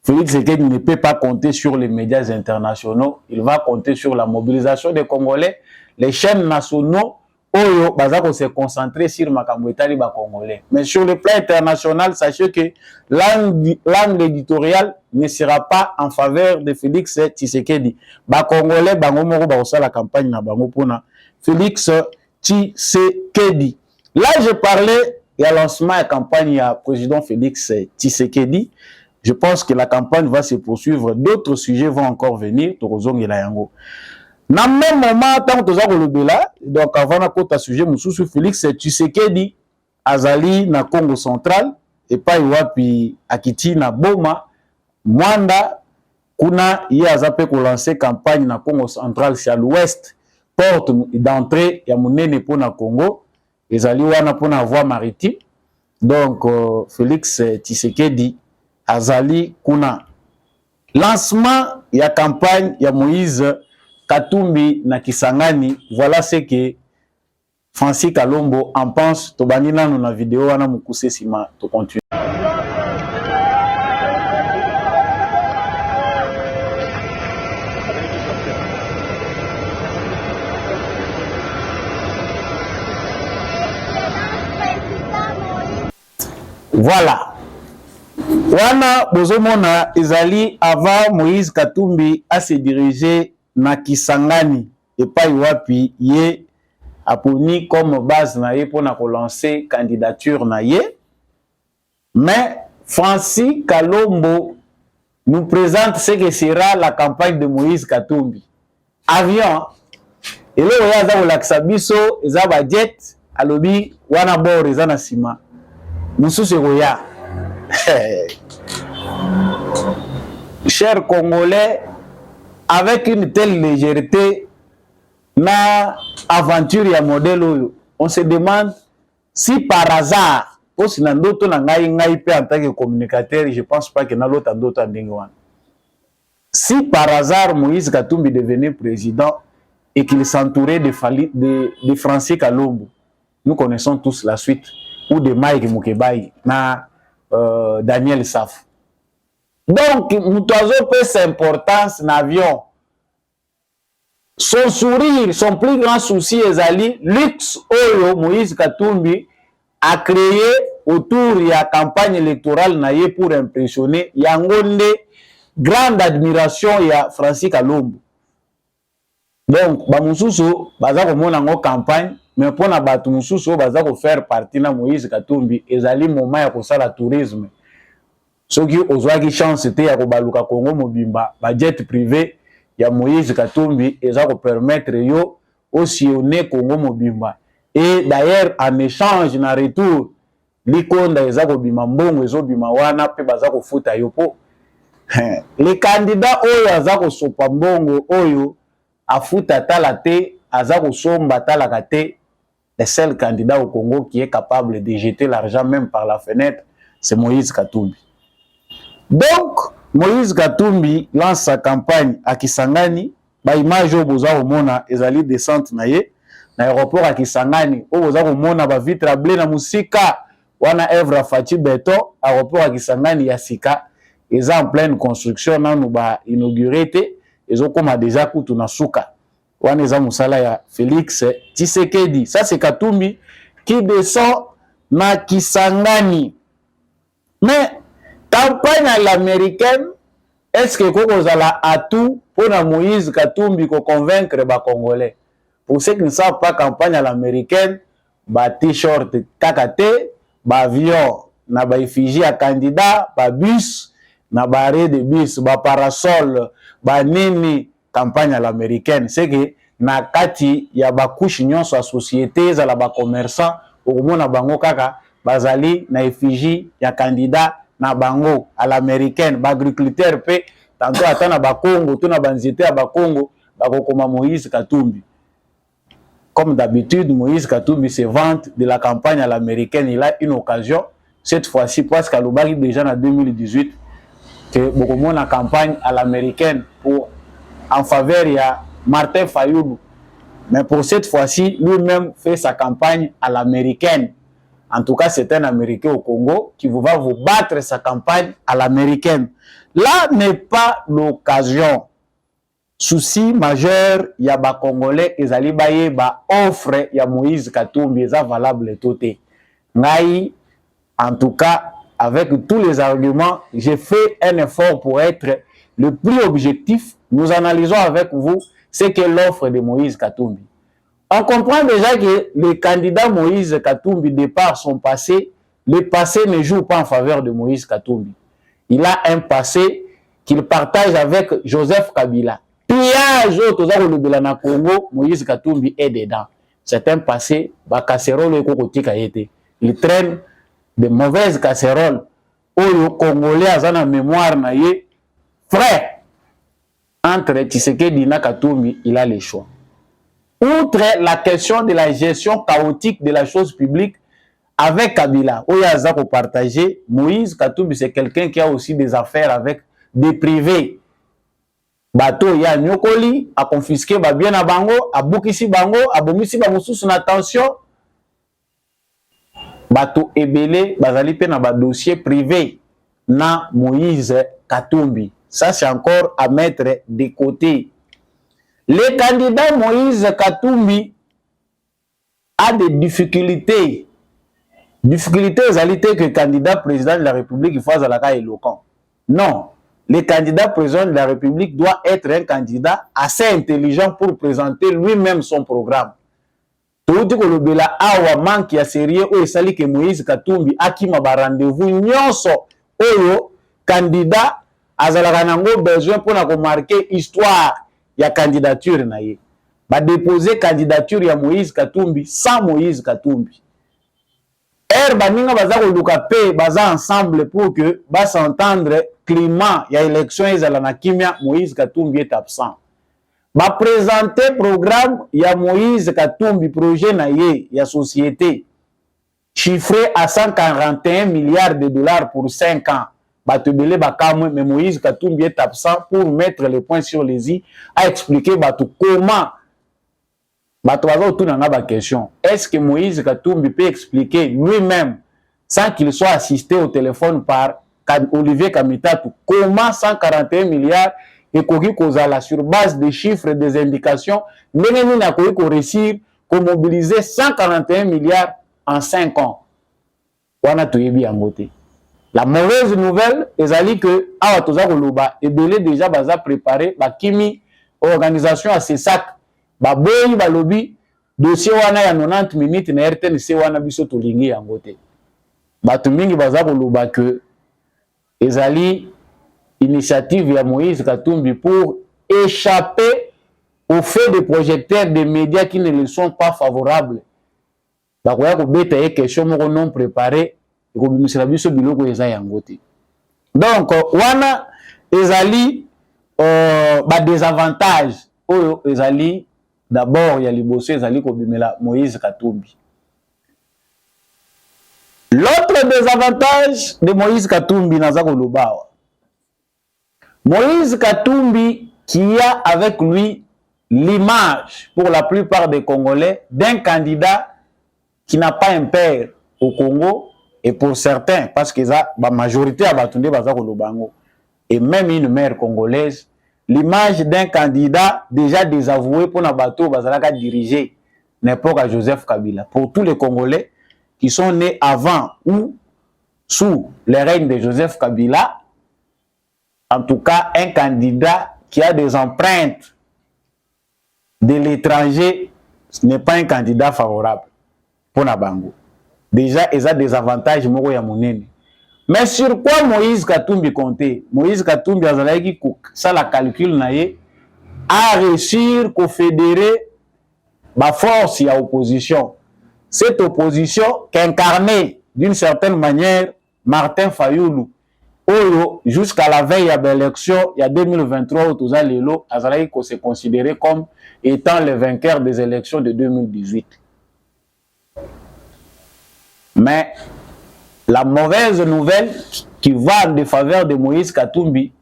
Félix Tshisekedi ne peut pas compter sur les médias internationaux, il va compter sur la mobilisation des Congolais, les chaînes nationaux oyo bazako se concentrer sur makambo etali ba Congolais. Mais sur le plan international, sachez que l'angle éditorial ne sera pas en faveur de Félix Tshisekedi. Ba Congolais bango moko ba osala la campagne na bango pona Félix Tshisekedi. Là, je parlais de la lancement de la campagne à président Félix Tshisekedi. Je pense que la campagne va se poursuivre. D'autres sujets vont encore venir. Na même moment, tant que tu as donc avant de côté sujet, Moussou Félix Tshisekedi azali na Congo central et pas wapi akiti na Boma Mwanda kuna ye azape ko lancer campagne na Congo central c'est à l'ouest porte d'entrée ya munene pour na Congo ezali wana pour na voie maritime donc Félix Tshisekedi azali kuna lancement ya campagne ya Moïse Katumbi na Kisangani, voilà ce que Francis Kalombo en pense. Tobani nanu na vidéo wana mukuse sima to continue. Voilà. Wana bozomona ezali avant Moïse Katumbi a se diriger na Kisangani et pas wapi ye aponi comme base na ye pour na lancer candidature na ye. Mais Francis Kalombo nous présente ce que sera la campagne de Moïse Katumbi. Avion et là oya za kolakisa biso eza ba jet alobi wana bord eza na sima. Mususu roya. Chers Congolais, avec une telle légèreté, na aventure ya modèle oyo, on se demande si par hasard, aussi na ndoto na ngai pe en tant que communicateur, je pense pas que na l'autre ndoto ndengwana. Si par hasard Moïse Katumbi devenait président et qu'il s'entourait de Francis Kalombo, nous connaissons tous la suite, ou de Mike Mukebai, na Daniel Saf. Donc, Moutazo peut sa importance dans l'avion. Son sourire, son plus grand souci est luxe Oyo Moïse Katumbi a créé autour de la campagne électorale naïe pour impressionner Yangonde, grande admiration à Francis Kalombo. Donc, Bamususo, Bazako Monango campagne, mais pour na batu Mususo, Bazako faire partie de Moïse Katumbi, ezali moment ya kosala tourisme. Ce qui a chance c'était ya kobaluka Congo mobimba ba jet privé ya Moïse Katumbi eza ko permettre yo osillonner Congo mobimba et d'ailleurs en échange na retour likonda eza ko bima mbongo ezo bima wana pe baza ko futa yo po les candidats oyo aza ko sopa mbongo oyo afuta tala te aza ko somba tala kate le seul candidat au Congo qui est capable de jeter l'argent même par la fenêtre c'est Moïse Katumbi. Donc, Moïse Katumbi lance sa campagne à Kisangani. Ba image au boza mona ezali descente na ye na aéroport à Kisangani. Au boza mona ba vitre blé na musika wana Evra Fati Beton aéroport à Kisangani ya sika eza en pleine construction nanu ba inauguré te ezo koma déjà kutu na suka. Wana eza musala ya Félix Tshisekedi. Ça c'est Katumbi qui descend na Kisangani. Mais campagne à l'américaine, est-ce que vous avez atout pour Moïse Katumbi convaincre les Congolais? Pour ceux qui ne savent pas, campagne à l'américaine, ba t-shirt kakate, ba avion, na ba effigie à candidat, ba bus, na ba arrêt de bus, ba parasol, ba nini, campagne à l'américaine. C'est que na kati ya ba couche nyonso à société, za la ba commerçant, au moins na bango kaka, bazali na effigie ya candidat na bango à l'américaine, ba agriculteur pe tantôt atana ba Congo, tout na banzité à ba Congo, ba kokoma Moïse Katumbi. Comme d'habitude, Moïse Katumbi se vante de la campagne à l'américaine. Il a une occasion, cette fois-ci, parce qu'à l'Obari déjà en 2018, que beaucoup de la campagne à l'américaine pour en faveur de Martin Fayoulou. Mais pour cette fois-ci, lui-même fait sa campagne à l'américaine. En tout cas, c'est un Américain au Congo qui va vous battre sa campagne à l'américaine. Là n'est pas l'occasion. Souci majeur, il y a des Congolais, ils allaient bailler ba offre, il y a Moïse Katumbi, ça valable tout. Ngai, en tout cas, avec tous les arguments, j'ai fait un effort pour être le plus objectif. Nous analysons avec vous ce qu'est l'offre de Moïse Katumbi. On comprend déjà que le candidat Moïse Katumbi, de par son passé, le passé ne joue pas en faveur de Moïse Katumbi. Il a un passé qu'il partage avec Joseph Kabila. Pire pillage au toza kolobela na Congo, Moïse Katumbi est dedans. C'est un passé, ba casserole eko kotika yete. Il traîne de mauvaises casseroles. Oyo Congolais azana mémoire na ye. Frère, entre Tshisekedi na Katumbi, il a le choix. Outre la question de la gestion chaotique de la chose publique avec Kabila, oyo azako partager, Moïse Katumbi c'est quelqu'un qui a aussi des affaires avec des privés. Bato ya nyokoli a confisqué ba bien na bango, a bukisi bango, a bomisi ba mususu na tension. Bato ebele bazali pe na ba dossier privé na Moïse Katumbi. Ça c'est encore à mettre de côté. Le candidat Moïse Katumbi a des difficultés. Difficultés égalité que le candidat président de la République il faut être éloquent. Non. Le candidat président de la République doit être un candidat assez intelligent pour présenter lui-même son programme. Tout dit que le bela awa manque ya sérieux ou sali que Moïse Katumbi akima ba rendez-vous nyonso oyo candidat azalaka nango besoin pour na ko marquer histoire ya candidature na ye. Ba déposer candidature ya Moïse Katumbi sans Moïse Katumbi. Baninga baza koluka pe baza ensemble pour que ba s'entendre climat ya élection ezala na kimia. Moïse Katumbi est absent. Ba présenter programme ya Moïse Katumbi projet na ye ya société chiffré à 141 milliards de dollars pour 5 ans. Ba tebele ba kamwe mais Moïse Katumbi est absent pour mettre les points sur les i à expliquer bato comment question. Est-ce que Moïse Katumbi peut expliquer lui-même, sans qu'il soit assisté au téléphone par Olivier Kamitatou, comment 141 milliards et Kozala sur base des chiffres et des indications, nous avons réussi à mobiliser 141 milliards en 5 ans. La mauvaise nouvelle est que est déjà préparé par Kimi, organisation à ses sacs. Baboyi balobi dossier wana ya 90 minutes na RTNC wana biso tolingi yango te. Bato mingi baza koloba que ezali initiative ya Moïse Katumbi pour échapper au fait des projecteurs des médias qui ne le sont pas favorables. Bakoya ko beta ye question moko non préparé ko bimisela biso biloko eza yango te. Donc wana ezali ba désavantage oyo ezali. D'abord, il y a les bossés, Moïse Katumbi. L'autre désavantage de Moïse Katumbi, Moïse Katumbi qui a avec lui l'image, pour la plupart des Congolais, d'un candidat qui n'a pas un père au Congo, et pour certains, parce que la majorité a battu et même une mère congolaise, l'image d'un candidat déjà désavoué pour Nabato Bazalaka diriger n'importe à Joseph Kabila. Pour tous les Congolais qui sont nés avant ou sous le règne de Joseph Kabila, en tout cas un candidat qui a des empreintes de l'étranger, ce n'est pas un candidat favorable pour Nabango. Déjà, il a des avantages moko ya monene. Mais sur quoi Moïse Katumbi comptait? Moïse Katumbi azalaki ça la calcul naie a réussir qu'au fédérer la force à opposition. Cette opposition qu'incarnait d'une certaine manière Martin Fayoulou. Jusqu'à la veille de l'élection, il y a 2023, où Lelo azalaki se considéré comme étant le vainqueur des élections de 2018. Mais la mauvaise nouvelle qui va en défaveur de Moïse Katumbi,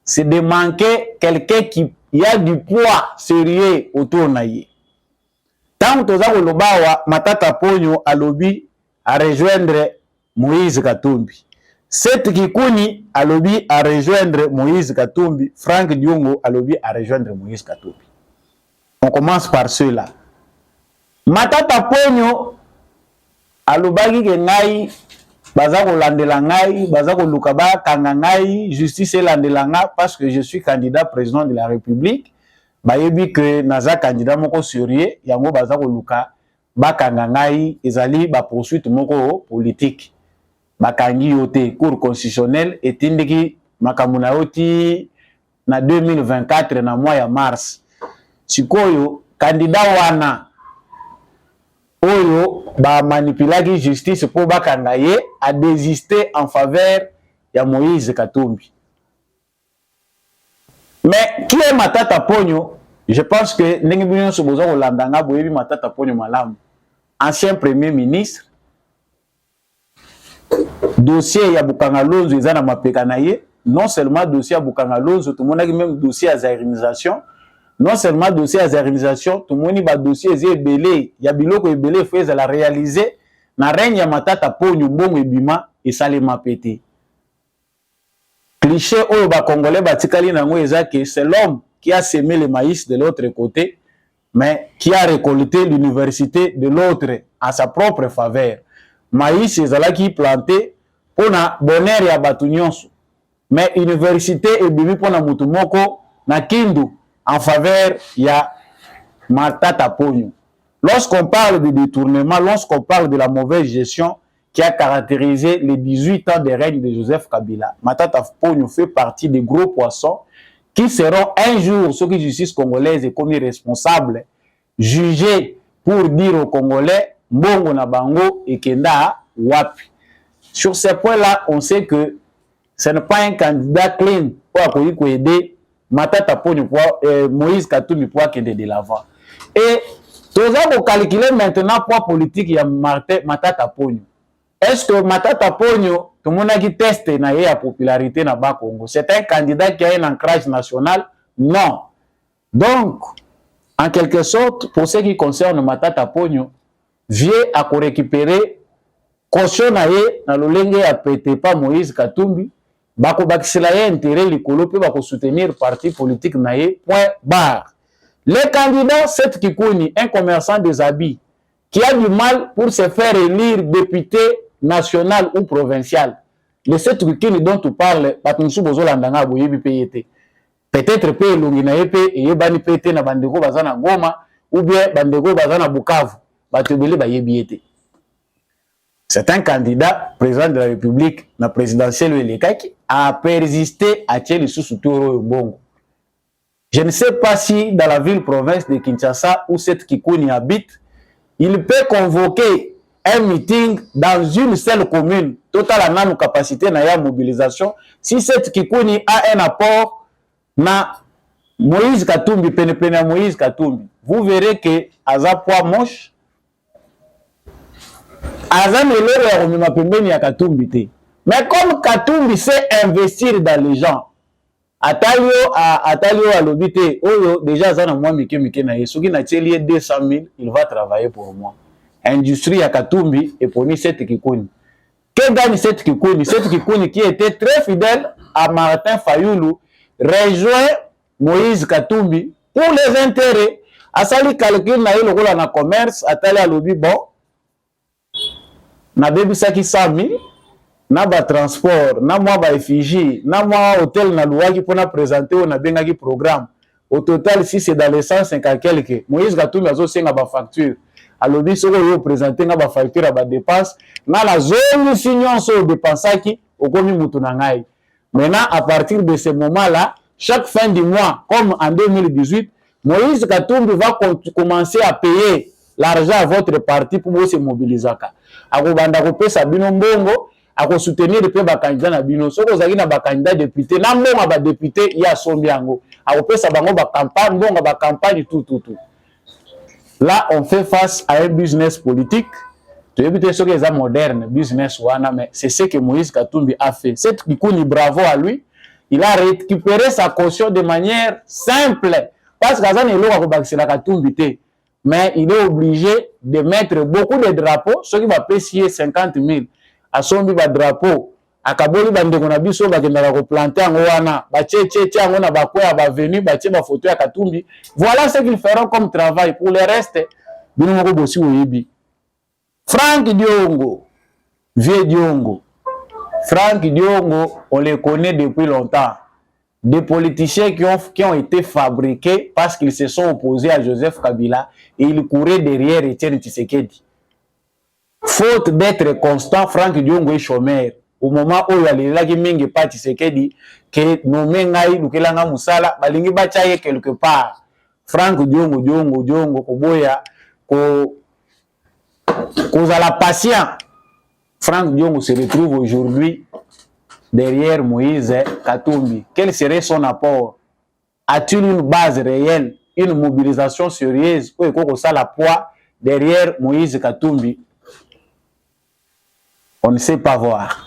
c'est de manquer quelqu'un qui a du poids sérieux autour de lui. Tant que Lobawa, Matata Pogno a lobby à rejoindre Moïse Katumbi. Cette Kikuni a lobby à rejoindre Moïse Katumbi. Franck Diongo a lobby à rejoindre Moïse Katumbi. On commence par ceux-là. Matata Pogno a lobby que ngai bazako landela ngai, bazako lukaba kanga ngai, justice landela nga parce que je suis candidat président de la République. Bayebi que naza candidat moko sérieux, yango bazako luka bakanga ngai ezali ba poursuite moko politique. Bakangi yote cour constitutionnelle etindiki makamuna yoti na 2024 na mois ya mars. Sikoyo candidat wana oyo ba manipulaki justice pour bakanga ye a désisté en faveur ya Moïse Katumbi. Mais qui est Matata Ponyo? Je pense que ndenge bino so bozo kolandanga boyebi Matata Ponyo malamu. Ancien premier ministre. Dossier ya Bukanga Lonzo eza na mapeka na ye, non seulement dossier ya Bukanga Lonzo, tout le monde a même dossier à zairinisation. Non seulement dossier à zairinisation, tout le monde ba dossier eza ebele, ya biloko ebele faut la réaliser na règne ya Matata Ponyo mbongo ebima et salema pété. Cliché oyo ba congolais batikali nango eza que c'est l'homme qui a semé le maïs de l'autre côté, mais qui a récolté l'université de l'autre à sa propre faveur. Maïs ezalaki planté pona bonheur ya batu nyonso, mais université ebimi pona mutu moko na Kindu en faveur ya Matata Ponyo. Lorsqu'on parle de détournement, lorsqu'on parle de la mauvaise gestion qui a caractérisé les 18 ans de règne de Joseph Kabila, Matata Ponyo fait partie des gros poissons qui seront un jour, ceux qui justice congolaise est commis responsable, jugés pour dire aux Congolais mbongo na bango et kenda wapi. Sur ces points-là, on sait que ce n'est pas un candidat clean pour aider Matata Ponyo pour Moïse Katumbi pour qu'il de l'avant. Et tout ça pour calculer maintenant poids politique il y a Matata Ponyo. Est-ce que Matata Ponyo, tout le monde a qui teste la popularité dans le Congo? C'est un candidat qui a un ancrage national? Non. Donc, en quelque sorte, pour ce qui concerne Matata Ponyo, vient à récupérer caution na le lenge à pété pas Moïse Katumbi, bako bakisela ye intérêt likolo pe bako soutenir parti politique na point barre. Le candidat Seth Kikuni, un commerçant des habits, qui a du mal pour se faire élire député national ou provincial. Le Seth Kikuni dont tu parles, batunsu bozo landanga boyebi payete. Peut-être pe longi na yepe et bani payete na bandeko bazana Goma ou bien bandeko bazana Bukavu. C'est un candidat président de la République, la présidentielle qui a persisté à Tchèle sous Touro Bongo. Je ne sais pas si dans la ville-province de Kinshasa où cette Kikuni habite, il peut convoquer un meeting dans une seule commune, totale en capacité de mobilisation. Si cette Kikuni a un apport na Moïse Katumbi, Penepena Moïse Katumbi, vous verrez que Aza poids moche. Azan mais comme Katumbi sait investir dans les gens, Atalio à l'obité, déjà Azan moi Mike na yesuki na telier 200 000, il va travailler pour moi. Industrie à Katumbi et pour ni cette Kikuni. Que gagne cette Kikuni? Cette Kikuni qui était très fidèle à Martin Fayoulou rejoint Moïse Katumbi pour les intérêts. Asali calcul na yo lokola na commerce, Atali à l'obi bon. Na bebisaki 100 000, na ba transport, na mwa ba effigie, na mwa hôtel na louaki pour na présenter on a bengaki programme. Au total, si c'est dans les 150 quelques, Moïse Katumbi azo senga ba facture. Alobi soko yo présenter na ba facture à ba dépense, na la zone signon so dépensaki okomi mutu na ngai. Maintenant à partir de ce moment-là, chaque fin du mois comme en 2018, Moïse Katumbi va commencer à payer l'argent à votre parti pour se mobiliser. Akobanda kopesa bino mbongo, akosoutenir pe ba candidat na bino. Soko ozaki na ba candidat député, na mbongo ba député ya sombi yango. Akopesa bango ba campagne, mbongo ba campagne tout. Là, on fait face à un business politique. Tu veux dire ce que c'est moderne, business wana, mais c'est ce que Moïse Katumbi a fait. C'est Kikuni, bravo à lui. Il a récupéré sa caution de manière simple. Parce qu'Azan est là, Katumbi, mais il est obligé de mettre beaucoup de drapeaux, ce qui va payer 50 000. À son drapeau, à Kaboli Bandekona Biso, va planter en Ouana, va venir, va photo à Katumbi. Voilà ce qu'ils feront comme travail. Pour le reste, Franck Diongo, vieux Diongo. Franck Diongo, on les connaît depuis longtemps. Des politiciens qui ont été fabriqués parce qu'ils se sont opposés à Joseph Kabila et ils couraient derrière Etienne Tshisekedi. Faute d'être constant, Franck Diongo est chômeur. au moment où il y a les lacs mingi pati sekedi que nommé ngai lukelanga musala balingi bachaye quelque part Frank Diongo koboya ko la patient. Frank Diongo se retrouve aujourd'hui derrière Moïse Katumbi. Quel serait son apport? A-t-il une base réelle, une mobilisation sérieuse ou est-ce ça la poids derrière Moïse Katumbi? On ne sait pas voir.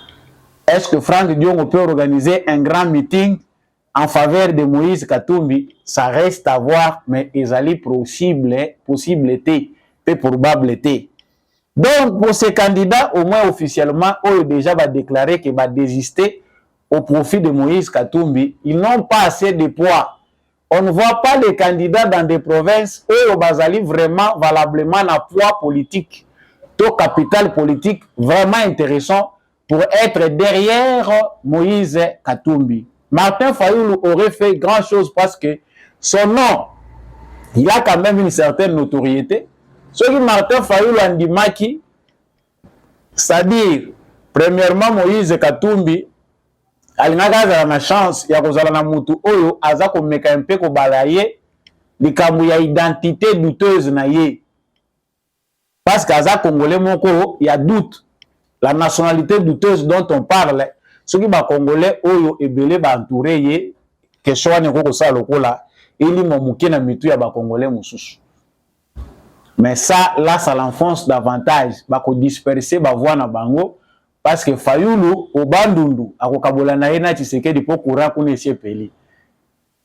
Est-ce que Frank Diongo peut organiser un grand meeting en faveur de Moïse Katumbi? Ça reste à voir, mais ils allaient possibilité, peu probabilité. Donc, pour ces candidats, au moins officiellement, eux déjà va déclarer qu'ils vont désister au profit de Moïse Katumbi. Ils n'ont pas assez de poids. On ne voit pas les candidats dans des provinces où ils vraiment valablement un poids politique, taux capital politique vraiment intéressant pour être derrière Moïse Katumbi. Martin Fayoulou aurait fait grand chose parce que son nom, il a quand même une certaine notoriété. Ce qui Martin Fayoulou Andimaki, c'est-à-dire, premièrement, Moïse Katumbi, alingaka na chance ya kozala na mutu oyo aza komeka mpe ko balaye likambo ya identité douteuse na ye. Parce qu'aza congolais moko ya doute. La nationalité douteuse dont on parle, ceux qui ba congolais oyo ebele ba entouré ye question ane ko sa lokola ili momuke na mitu ya ba congolais mususu. Mais ça là ça l'enfonce davantage ba ko disperser ba voix na bango parce que Fayoulou au bandundu akokabola na ye na Tshisekedi po courant kuna esiepeli.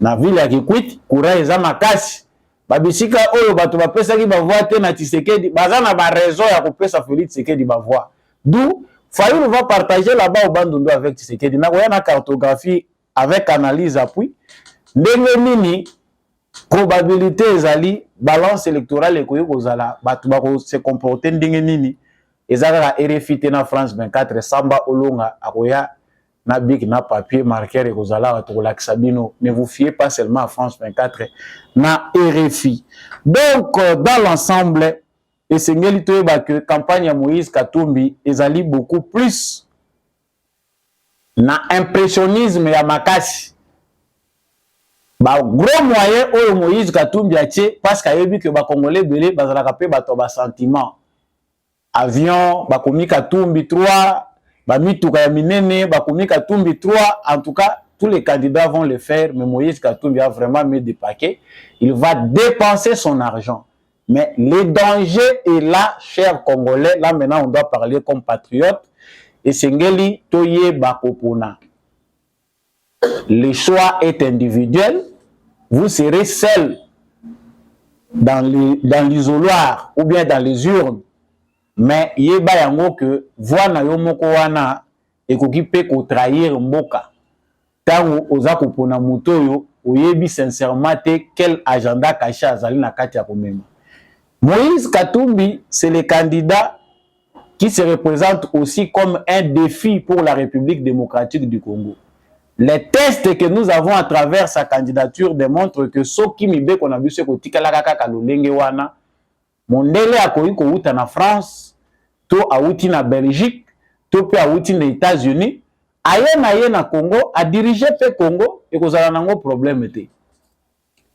Na ville ya Kikwit courant eza makasi. Babisika oyo bato bapesa ki ba voix te na Tshisekedi baza na ba raison ya kopesa Félix Tshisekedi ba voix. D'où Fayoulou va partager là-bas au bandundu avec Tshisekedi. Na koya na cartographie avec analyse appui. Ndenge nini probabilité ezali balance électorale ekoyi kozala bato bako se comporter ndenge nini ezaka RFI te na France 24 samba olonga akoya na bic na papier marqueur ekozala bato kolakisa bino. Ne vous fiez pas seulement à France 24 na RFI. Donc dans l'ensemble esengeli toyeba que campagne ya Moïse Katumbi ezali beaucoup plus na impressionnisme ya makasi. Ba gros moyen oyo Moïse Katumbi atie parce qu'ayebi que ba congolais belé bazalaka pe bato ba sentiment. Avion bakomi Katumbi 3, ba mituka ya minene bakomi Katumbi 3, en tout cas tous les candidats vont le faire, mais Moïse Katumbi a vraiment mis des paquets. Il va dépenser son argent. Mais le danger est là, chers Congolais. Là, maintenant, on doit parler comme patriotes. Et Sengeli Toye Bakopona. Le choix est individuel. Vous serez seul dans l'isoloir ou bien dans les urnes. Mais yeba yango que voix na yo moko wana ekoki pe ko trahir mboka. Tango oza kopona muto yo oyebi sincèrement te quel agenda caché azali na kati ya komema. Moïse Katumbi, c'est le candidat qui se représente aussi comme un défi pour la République démocratique du Congo. Les tests que nous avons à travers sa candidature démontrent que Soki Mibe qu'on a vu ce côté kaka lolenge wana mondele akoyi ko uta na France, to auti na Belgique, to pe auti na États-Unis, aye na Congo, a dirigé pe Congo et kozala nango problème te.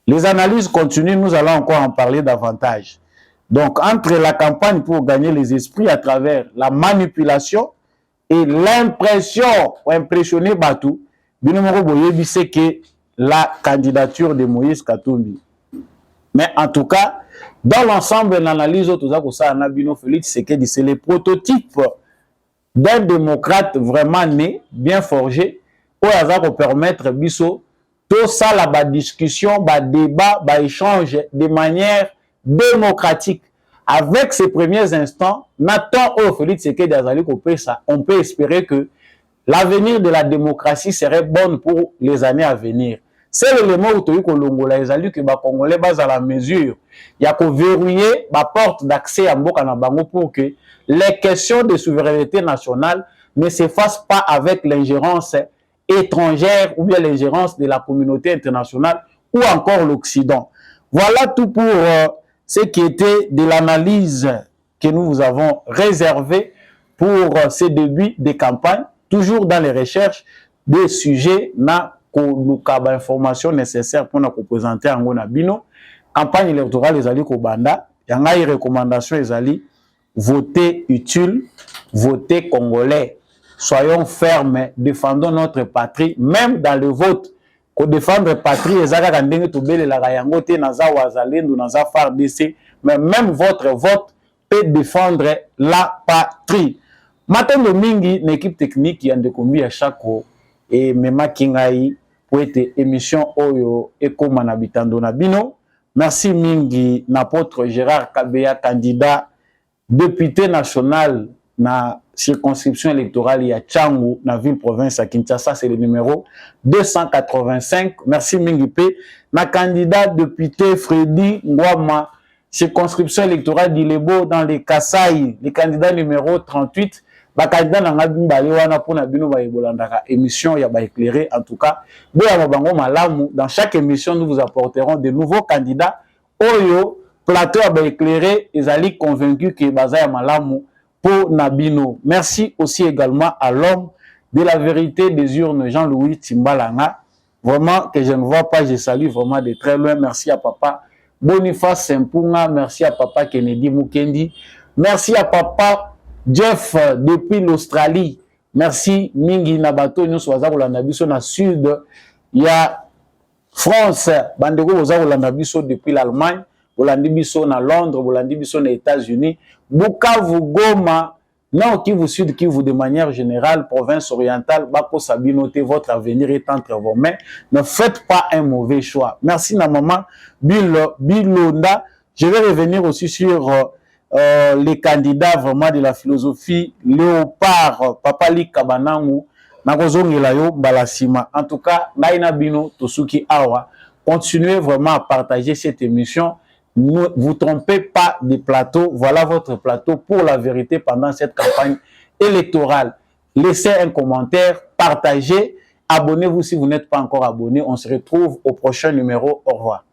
Les analyses continuent, nous allons encore en parler davantage. Donc, entre la campagne pour gagner les esprits à travers la manipulation et l'impression, ou impressionner Batou, c'est que la candidature de Moïse Katumbi. Mais en tout cas, dans l'ensemble, l'analyse, c'est le prototype d'un démocrate vraiment né, bien forgé, où il va permettre Bisso, tout ça, la discussion, débat, échange de manière démocratique. Avec ces premiers instants, Nathan Félix Tshisekedi Azali Kopesa, on peut espérer que l'avenir de la démocratie serait bon pour les années à venir. C'est l'élément où tu as Longola Ezali que les Congolais basent à la mesure. Il y a qu'à verrouiller la porte d'accès à Mboka na Bango pour que les questions de souveraineté nationale ne s'effacent pas avec l'ingérence étrangère ou bien l'ingérence de la communauté internationale ou encore l'Occident. Voilà tout pour ce qui était de l'analyse que nous vous avons réservée pour ces débuts de campagne. toujours dans les recherches des sujets na kolukaba information nécessaire pour nous présenter en na bino. Campagne électorale ezali ko banda, yanga y recommandation ezali voter utile, voter congolais. Soyons fermes, défendons notre patrie, même dans le vote. Ko défendre patrie ezaka kandenge to bele la yango te naza wazalendo naza FARDC, mais même votre vote peut défendre la patrie. Matin de mingi, une équipe technique qui a décombi à chaque fois et mema kingai pour être émission oyo eko manabitando na bino. Merci mingi n'apôtre Gérard Kabeya, candidat député national na circonscription électorale ya Tchangu na ville province à Kinshasa, c'est le numéro 285. Merci mingi pe na candidat député Freddy Ngwama, circonscription électorale d'Ilebo dans les Kasaï, le candidat numéro 38. Ba candidat na ngabi mbali wana pona bino ba ebolandaka émission ya ba éclairé. En tout cas, bango malamu, dans chaque émission nous vous apporterons de nouveaux candidats. Oyo plateau ya ba éclairé, ezali convaincu que baza ya malamu pour Nabino. Merci aussi également à l'homme de la vérité des urnes, Jean-Louis Timbalanga. Vraiment que je ne vois pas, je salue vraiment de très loin. Merci à papa Boniface Sempunga, merci à papa Kennedy Mukendi, merci à papa Jeff depuis l'Australie. Merci Mingi Nabato, nous sommes à sud. Il y a France, Bandego Ozarolandabiso depuis l'Allemagne, Olandibiso na Londres, Olandibiso na États-Unis, Bukavu, Goma, Nord Kivu, Sud Kivu de manière générale, province orientale, Bako Sabinote, votre avenir est entre vos mains. Ne faites pas un mauvais choix. Merci na maman Bilonda. Je vais revenir aussi sur les candidats vraiment de la philosophie Léopard, Papali Kabanangu, Nakozongelayo Balasima. En tout cas, Naina Bino, Tosuki Awa, continuez vraiment à partager cette émission. Ne vous trompez pas des plateaux. Voilà votre plateau pour la vérité pendant cette campagne électorale. Laissez un commentaire, partagez, abonnez-vous si vous n'êtes pas encore abonné. On se retrouve au prochain numéro. Au revoir.